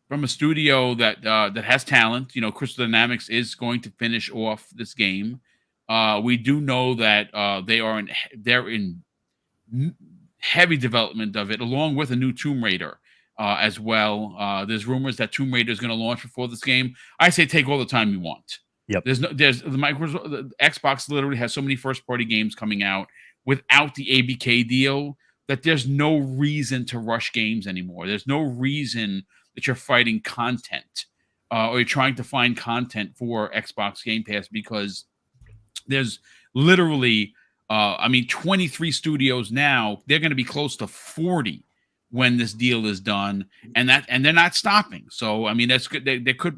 from a studio that has talent. Crystal Dynamics is going to finish off this game. We do know that they're in heavy development of it, along with a new Tomb Raider as well. There's rumors that Tomb Raider is going to launch before this game. I say take all the time you want. Yep. There's the Xbox literally has so many first party games coming out without the ABK deal that there's no reason to rush games anymore. There's no reason that you're fighting content or you're trying to find content for Xbox Game Pass, because there's literally 23 studios now. They're going to be close to 40 when this deal is done, and they're not stopping. So I mean, that's good. There could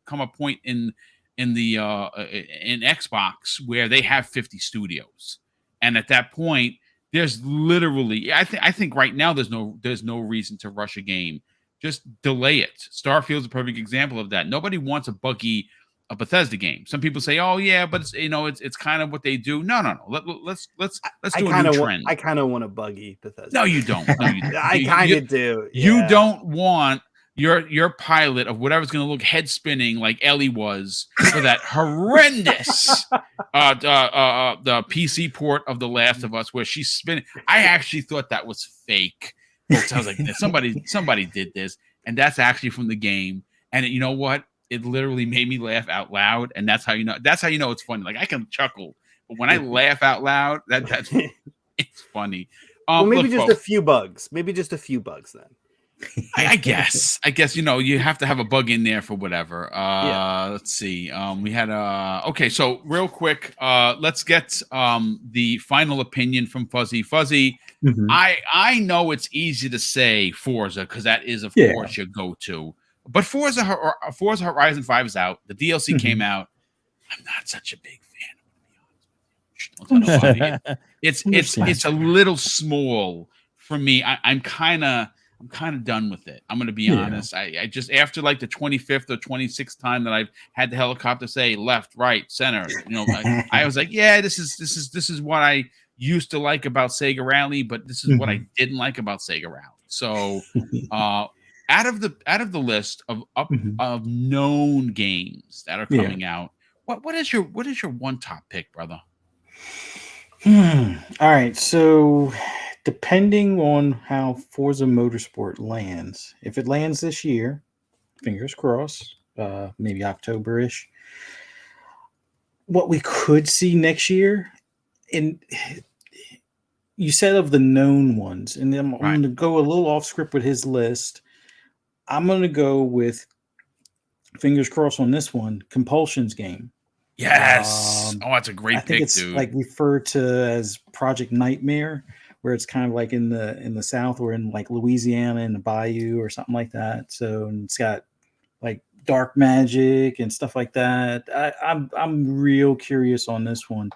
come a point in Xbox where they have 50 studios, and at that point, there's literally I think right now there's no reason to rush a game. Just delay it. Starfield's a perfect example of that. Nobody wants a Bethesda game. Some people say, "Oh yeah, but it's kind of what they do." No. Let's do a new trend. I kind of want a buggy Bethesda. No, you don't. No, you don't. I kind of do. Yeah. You don't want your pilot of whatever's going to look head spinning like Ellie was for that horrendous the PC port of The Last of Us where she's spinning. I actually thought that was fake, folks. I was like, somebody did this, and that's actually from the game. And you know what? It literally made me laugh out loud, and that's how you know it's funny. Like I can chuckle, but when I laugh out loud, that's it's funny. Well, maybe just a few bugs. Maybe just a few bugs then. I guess you have to have a bug in there for whatever. Yeah. Let's see. We had okay. So real quick, let's get the final opinion from Fuzzy. Fuzzy, Mhm. I know it's easy to say Forza because that is of course your go-to. But Forza Horizon 5 is out. The DLC came out. I'm not such a big fan. It's a little small for me. I'm kind of done with it. I'm going to be honest. I just, after like the 25th or 26th time that I've had the helicopter say left, right, center, I was like, yeah, this is what I used to like about Sega Rally, but this is what I didn't like about Sega Rally. So, out of the list of known games that are coming out, what is your one top pick, brother? All right, so depending on how Forza Motorsport lands, if it lands this year, fingers crossed, maybe October-ish, what we could see next year, and you said of the known ones, and then I'm going to go a little off script with his list. I'm going to go with, fingers crossed on this one, Compulsion's game. Yes. That's a great pick, think it's dude. like referred to as Project Nightmare, where it's kind of like in the South or in like Louisiana in the bayou or something like that. So, and it's got like dark magic and stuff like that. I'm real curious on this one.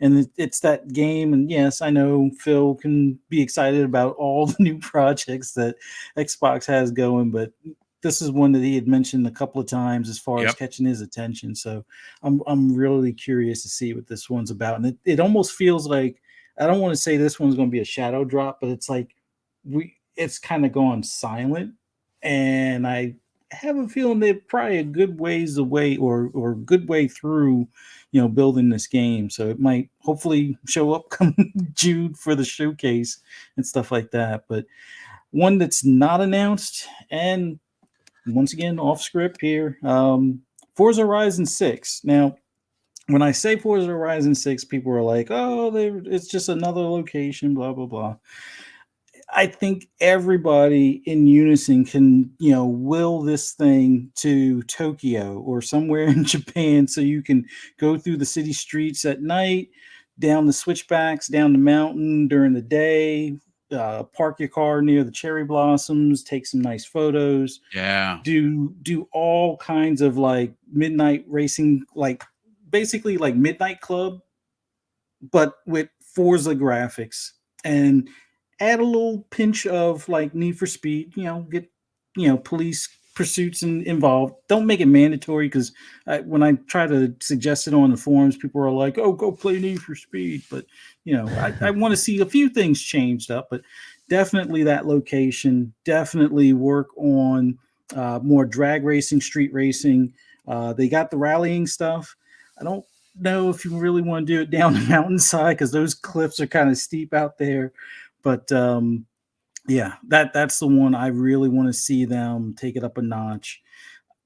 And it's that game. And yes, I know Phil can be excited about all the new projects that Xbox has going, but this is one that he had mentioned a couple of times as far as Yep. catching his attention. So I'm really curious to see what this one's about. And it almost feels like, I don't want to say this one's going to be a shadow drop, but it's like it's kind of gone silent. And I have a feeling they're probably a good ways away or good way through, building this game. So it might hopefully show up come June for the showcase and stuff like that. But one that's not announced, and once again off script here, Forza Horizon 6. Now, when I say Forza Horizon 6, people are like, oh, it's just another location, blah blah blah. I think everybody in unison can, will this thing to Tokyo or somewhere in Japan, so you can go through the city streets at night, down the switchbacks, down the mountain during the day, park your car near the cherry blossoms, take some nice photos, Yeah. do all kinds of like midnight racing, like basically like Midnight Club, but with Forza graphics, and add a little pinch of like Need for Speed, get, police pursuits involved. Don't make it mandatory, because when I try to suggest it on the forums, people are like, oh, go play Need for Speed. But, I want to see a few things changed up, but definitely that location, definitely work on more drag racing, street racing. They got the rallying stuff. I don't know if you really want to do it down the mountainside, because those cliffs are kind of steep out there. But yeah, that's the one I really want to see them take it up a notch.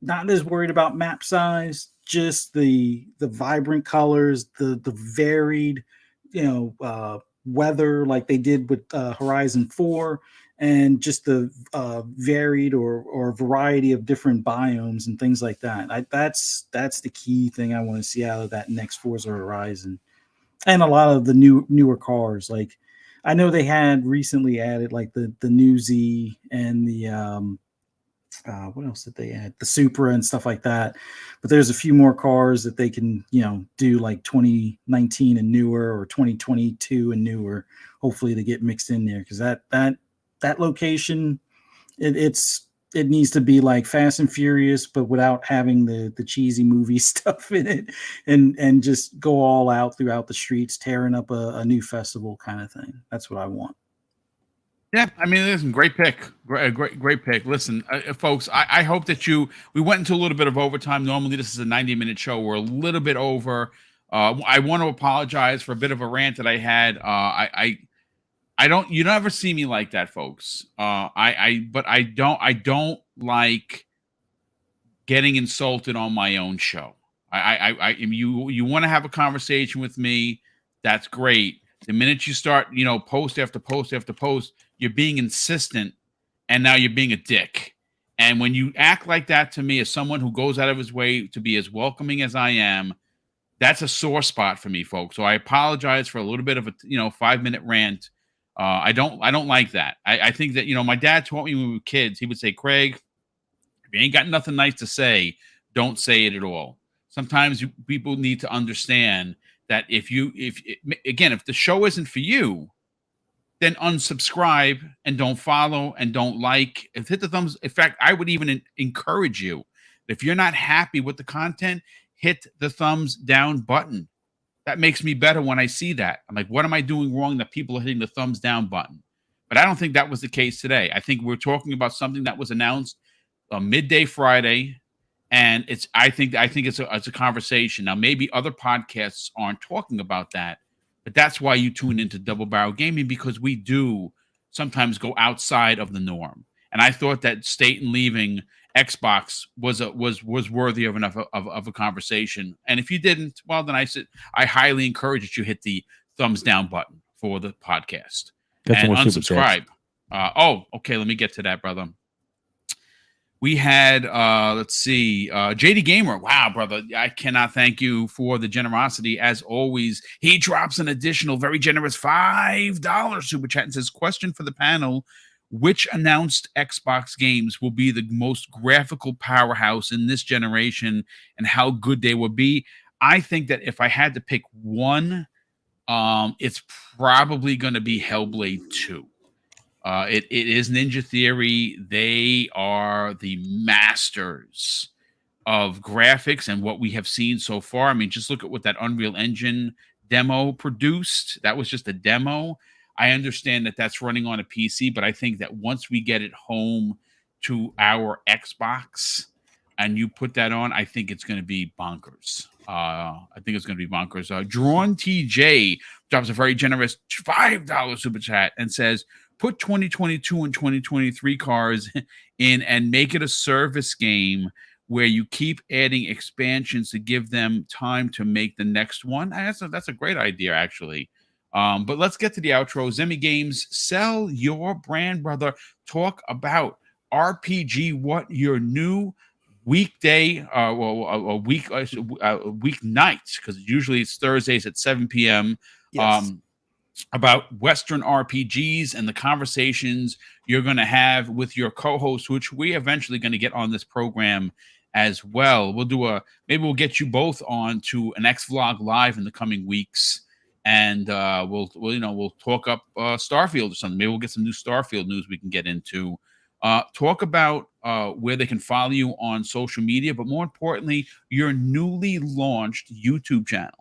Not as worried about map size, just the vibrant colors, the varied, weather like they did with Horizon 4, and just the varied or variety of different biomes and things like that. That's the key thing I want to see out of that next Forza Horizon. And a lot of the newer cars, like I know they had recently added like the new Z and the what else did they add? The Supra and stuff like that. But there's a few more cars that they can, do like 2019 and newer, or 2022 and newer. Hopefully they get mixed in there, because that location, it needs to be like Fast and Furious, but without having the cheesy movie stuff in it, and just go all out throughout the streets, tearing up a new festival kind of thing. That's what I want. Yeah, I mean, listen, great pick, great pick. Listen, folks, I hope that we went into a little bit of overtime. Normally, this is a 90-minute show. We're a little bit over. I want to apologize for a bit of a rant that I had. You don't ever see me like that, folks. But I don't like getting insulted on my own show. You want to have a conversation with me, that's great. The minute you start, post after post after post, you're being insistent, and now you're being a dick. And when you act like that to me, as someone who goes out of his way to be as welcoming as I am, that's a sore spot for me, folks. So I apologize for a little bit of a 5-minute rant. I don't like that. I think that my dad taught me when we were kids. He would say, Craig, if you ain't got nothing nice to say, don't say it at all. Sometimes people need to understand that if the show isn't for you, then unsubscribe and don't follow and don't like. Hit the thumbs. In fact, I would even encourage you, if you're not happy with the content, hit the thumbs down button. That makes me better when I see that. I'm like, what am I doing wrong that people are hitting the thumbs down button? But I don't think that was the case today. I think we're talking about something that was announced midday Friday, and I think it's a conversation. Now, maybe other podcasts aren't talking about that, but that's why you tune into Double Barrel Gaming, because we do sometimes go outside of the norm. And I thought that Staten Leaving Xbox was worthy of enough of a conversation. And if you didn't, well, then I highly encourage that you hit the thumbs down button for the podcast and unsubscribe. Okay, let me get to that, brother. We had, let's see, JD Gamer. Wow, brother, I cannot thank you for the generosity. As always, he drops an additional very generous $5 super chat and says, question for the panel: which announced Xbox games will be the most graphical powerhouse in this generation, and how good they will be? I think that if I had to pick one, it's probably going to be Hellblade 2. It is Ninja Theory. They are the masters of graphics and what we have seen so far. I mean, just look at what that Unreal Engine demo produced. That was just a demo. I understand that that's running on a PC, but I think that once we get it home to our Xbox and you put that on, I think it's going to be bonkers. Drawn TJ drops a very generous $5 super chat and says, put 2022 and 2023 cars in and make it a service game where you keep adding expansions to give them time to make the next one. That's a great idea, actually. But let's get to the outro. Zemi Games, sell your brand, brother. Talk about RPG, what your new weekday, weeknights, because usually it's Thursdays at 7 p.m. Yes. About Western RPGs and the conversations you're going to have with your co-host, which we're eventually going to get on this program as well. Maybe we'll get you both on to an X Vlog live in the coming weeks, and we'll talk up Starfield or something. Maybe we'll get some new Starfield news we can get into. Talk about where they can follow you on social media, but more importantly, your newly launched YouTube channel.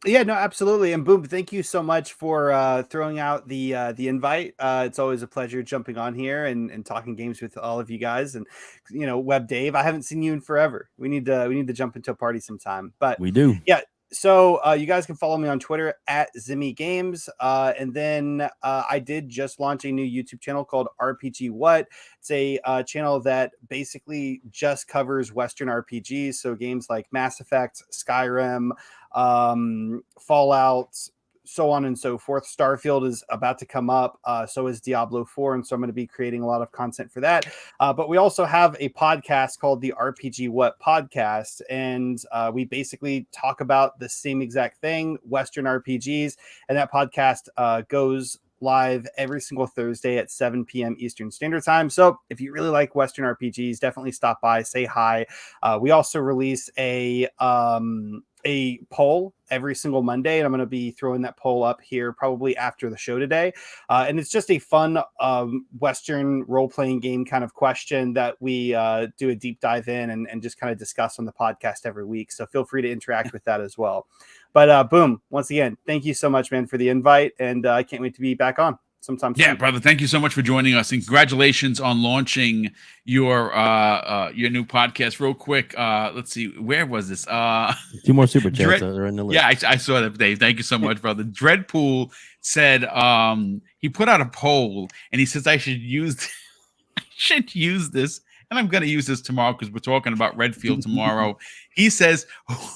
Yeah, no, absolutely. And Boom, thank you so much for throwing out the invite. It's always a pleasure jumping on here and talking games with all of you guys. And Web Dave, I haven't seen you in forever. We need to jump into a party sometime. But we do. Yeah. So you guys can follow me on Twitter at Zimmy Games. And then I did just launch a new YouTube channel called RPG What. It's a channel that basically just covers Western RPGs. So games like Mass Effect, Skyrim, Fallout, so on and so forth. Starfield is about to come up. So is Diablo 4. And so I'm going to be creating a lot of content for that. But we also have a podcast called the RPG What Podcast. And we basically talk about the same exact thing, Western RPGs. And that podcast goes live every single Thursday at 7 p.m. Eastern Standard Time. So if you really like Western RPGs, definitely stop by, say hi. We also release a poll every single Monday, and I'm going to be throwing that poll up here probably after the show today. And it's just a fun Western role-playing game kind of question that we do a deep dive in and just kind of discuss on the podcast every week. So feel free to interact with that as well. But Boom, once again, thank you so much, man, for the invite, and I can't wait to be back on sometime soon. Yeah, brother, thank you so much for joining us, and congratulations on launching your new podcast. Real quick, let's see, where was this? 2 more super chats are in the list. Yeah, I saw that, Dave. Thank you so much, brother. Dreadpool said he put out a poll, and he says I should use this. And I'm going to use this tomorrow because we're talking about Redfield tomorrow. He says,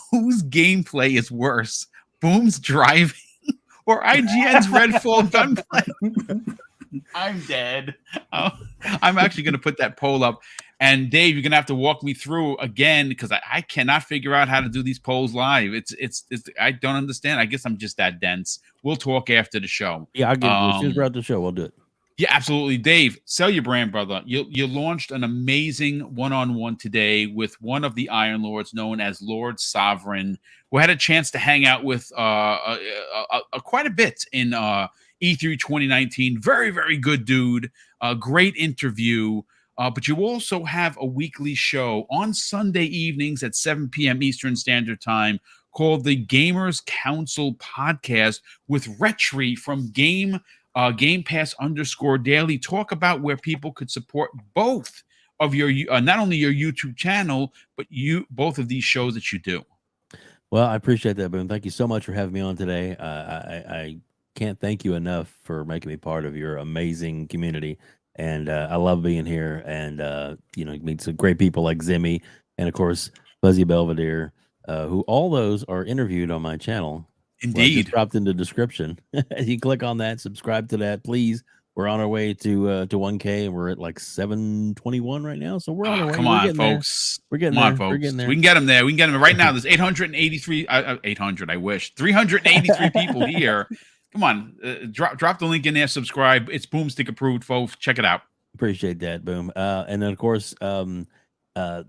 whose gameplay is worse, Boom's driving or IGN's Redfall gunplay? I'm dead. I'm actually going to put that poll up. And Dave, you're going to have to walk me through again because I cannot figure out how to do these polls live. It's I don't understand. I guess I'm just that dense. We'll talk after the show. Yeah, I'll get as soon as we're out the show, we'll do it. Yeah, absolutely. Dave, sell your brand, brother. You launched an amazing one-on-one today with one of the Iron Lords known as Lord Sovereign, who had a chance to hang out with quite a bit in E3 2019. Very, very good dude. Great interview. But you also have a weekly show on Sunday evenings at 7 p.m. Eastern Standard Time called the Gamers Council Podcast with Retri from Game Pass _daily. Talk about where people could support both of your not only your YouTube channel, but both of these shows that you do. Well, I appreciate that, Boom. Thank you so much for having me on today. I can't thank you enough for making me part of your amazing community. And I love being here and meet some great people like Zimmy and of course Fuzzy Belvedere, who all those are interviewed on my channel. Indeed. Just dropped in the description. You click on that, subscribe to that, please. We're on our way to 1K, and we're at like 721 right now. So we're on our way. Come on, folks. We're getting there. We're getting there. We can get them there. We can get them right now. There's 883. 800. I wish 383 people here. Come on, drop the link in there. Subscribe. It's Boomstick approved, folks. Check it out. Appreciate that, Boom. And then of course,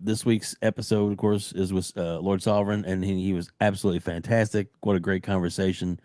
this week's episode, of course, is with Lord Sovereign, and he was absolutely fantastic. What a great conversation.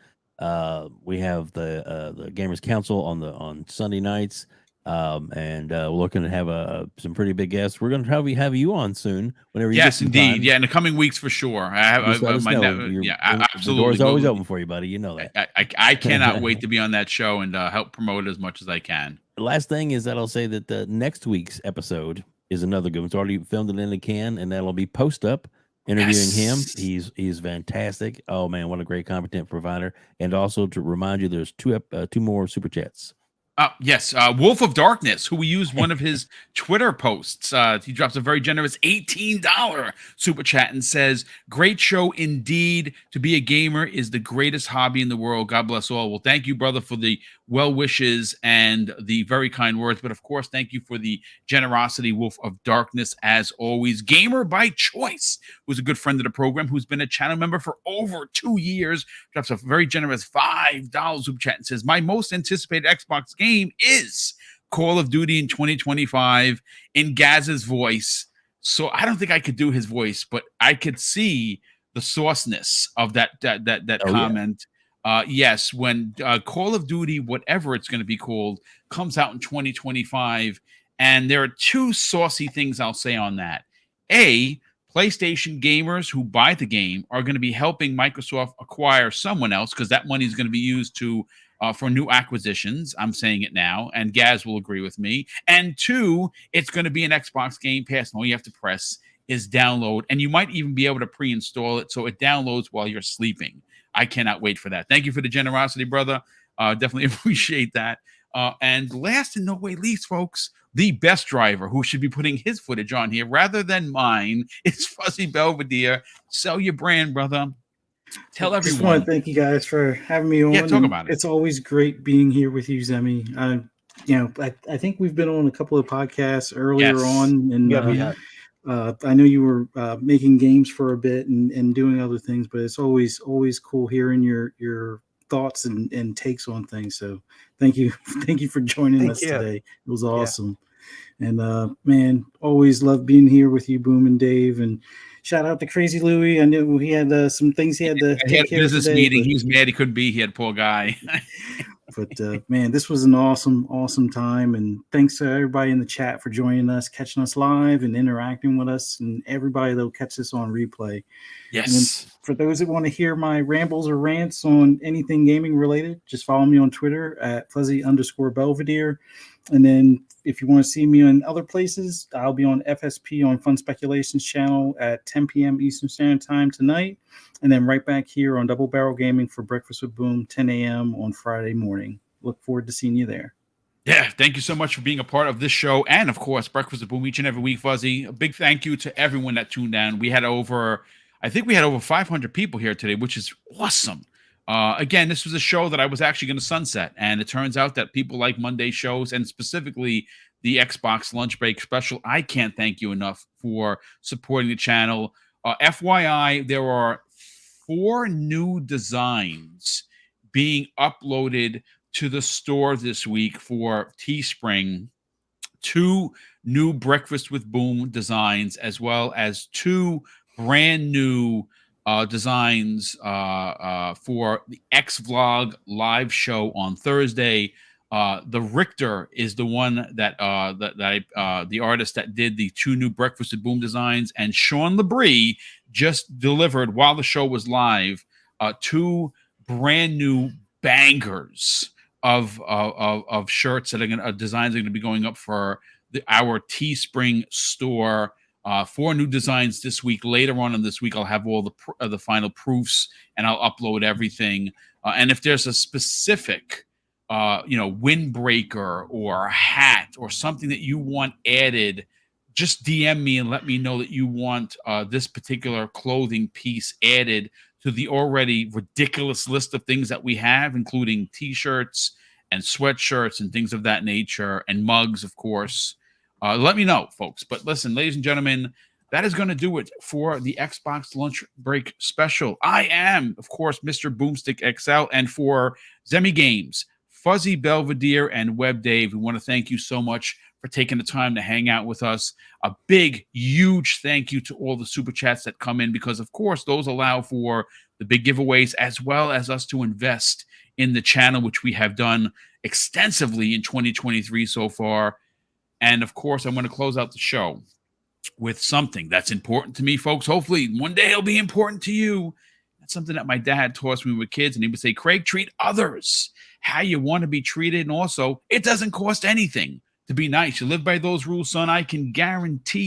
We have the Gamers Council on Sunday nights. And we're looking to have some pretty big guests. We're going to probably have you on soon whenever you get Yes, some indeed. time. Yeah, in the coming weeks for sure. Just let us know. The Absolutely. door's always open for you, buddy. You know that. I cannot wait to be on that show and help promote it as much as I can. The last thing is that I'll say that the next week's episode is another good one. It's already filmed it in the can, and that'll be post up interviewing him. He's fantastic. Oh man, what a great content provider! And also to remind you, there's two more super chats. Yes, Wolf of Darkness, who we used one of his Twitter posts. He drops a very generous $18 super chat and says, "Great show indeed. To be a gamer is the greatest hobby in the world. God bless all." Well, thank you, brother, for the well wishes and the very kind words. But of course, thank you for the generosity, Wolf of Darkness, as always. Gamer by Choice, who's a good friend of the program, who's been a channel member for over 2 years, drops a very generous $5 super chat and says, "My most anticipated Xbox game is Call of Duty in 2025 in Gaz's voice." So I don't think I could do his voice, but I could see the sauciness of that comment. Yeah. Yes, when Call of Duty, whatever it's going to be called, comes out in 2025, and there are two saucy things I'll say on that. A, PlayStation gamers who buy the game are going to be helping Microsoft acquire someone else, because that money is going to be used to for new acquisitions. I'm saying it now, and Gaz will agree with me. And two, it's going to be an Xbox Game Pass, and all you have to press is download, and you might even be able to pre-install it so it downloads while you're sleeping. I cannot wait for that. Thank you for the generosity, brother. Definitely appreciate that. And last and no way least, folks, the best driver who should be putting his footage on here rather than mine is Fuzzy Belvedere. Sell your brand, brother. Tell everyone. Just want to thank you guys for having me on. Yeah, talk about it. It's always great being here with you, Zemi. I think we've been on a couple of podcasts earlier on, and I know you were making games for a bit and doing other things, but it's always cool hearing your thoughts and takes on things. So thank you for joining us today. It was awesome. And man, always love being here with you, Boom and Dave. And shout out to Crazy Louie. I knew he had some things he had to take care of. Business meeting. He was mad he couldn't be here, poor guy. But man, this was an awesome time, and thanks to everybody in the chat for joining us, catching us live, and interacting with us, and everybody that'll catch this on replay. Yes. And for those that want to hear my rambles or rants on anything gaming related, just follow me on Twitter at Fuzzy_Belvedere. And then if you want to see me in other places, I'll be on FSP on Fun Speculations channel at 10 p.m. Eastern Standard Time tonight. And then right back here on Double Barrel Gaming for Breakfast with Boom, 10 a.m. on Friday morning. Look forward to seeing you there. Yeah, thank you so much for being a part of this show. And, of course, Breakfast with Boom each and every week, Fuzzy. A big thank you to everyone that tuned in. We had over 500 people here today, which is awesome. Again, this was a show that I was actually going to sunset, and it turns out that people like Monday shows, and specifically the Xbox Lunch Break Special. I can't thank you enough for supporting the channel. FYI, there are 4 new designs being uploaded to the store this week for Teespring. 2 new Breakfast with Boom designs, as well as 2 brand new designs for the X Vlog live show on Thursday. The Richter is the one that the artist that did the 2 new Breakfast with Boom designs, and Sean Labrie just delivered while the show was live 2 brand new bangers of shirts that are designs are going to be going up for our Teespring store. 4 new designs this week. Later on in this week, I'll have all the final proofs, and I'll upload everything. And if there's a specific, windbreaker or a hat or something that you want added, just DM me and let me know that you want this particular clothing piece added to the already ridiculous list of things that we have, including T-shirts and sweatshirts and things of that nature, and mugs, of course. Let me know, folks. But listen, ladies and gentlemen, that is going to do it for the Xbox Lunch Break Special. I am, of course, Mr. BoomStick XL, and for Zemi Games, Fuzzy Belvedere, and Web Dave, we want to thank you so much for taking the time to hang out with us. A big, huge thank you to all the super chats that come in, because, of course, those allow for the big giveaways as well as us to invest in the channel, which we have done extensively in 2023 so far. And, of course, I'm going to close out the show with something that's important to me, folks. Hopefully, one day it'll be important to you. That's something that my dad taught us when we were kids, and he would say, Craig, treat others how you want to be treated. And also, it doesn't cost anything to be nice. You live by those rules, son. I can guarantee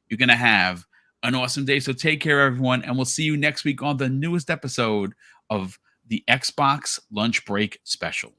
you're going to have an awesome day. So take care, everyone, and we'll see you next week on the newest episode of the Xbox Lunch Break Special.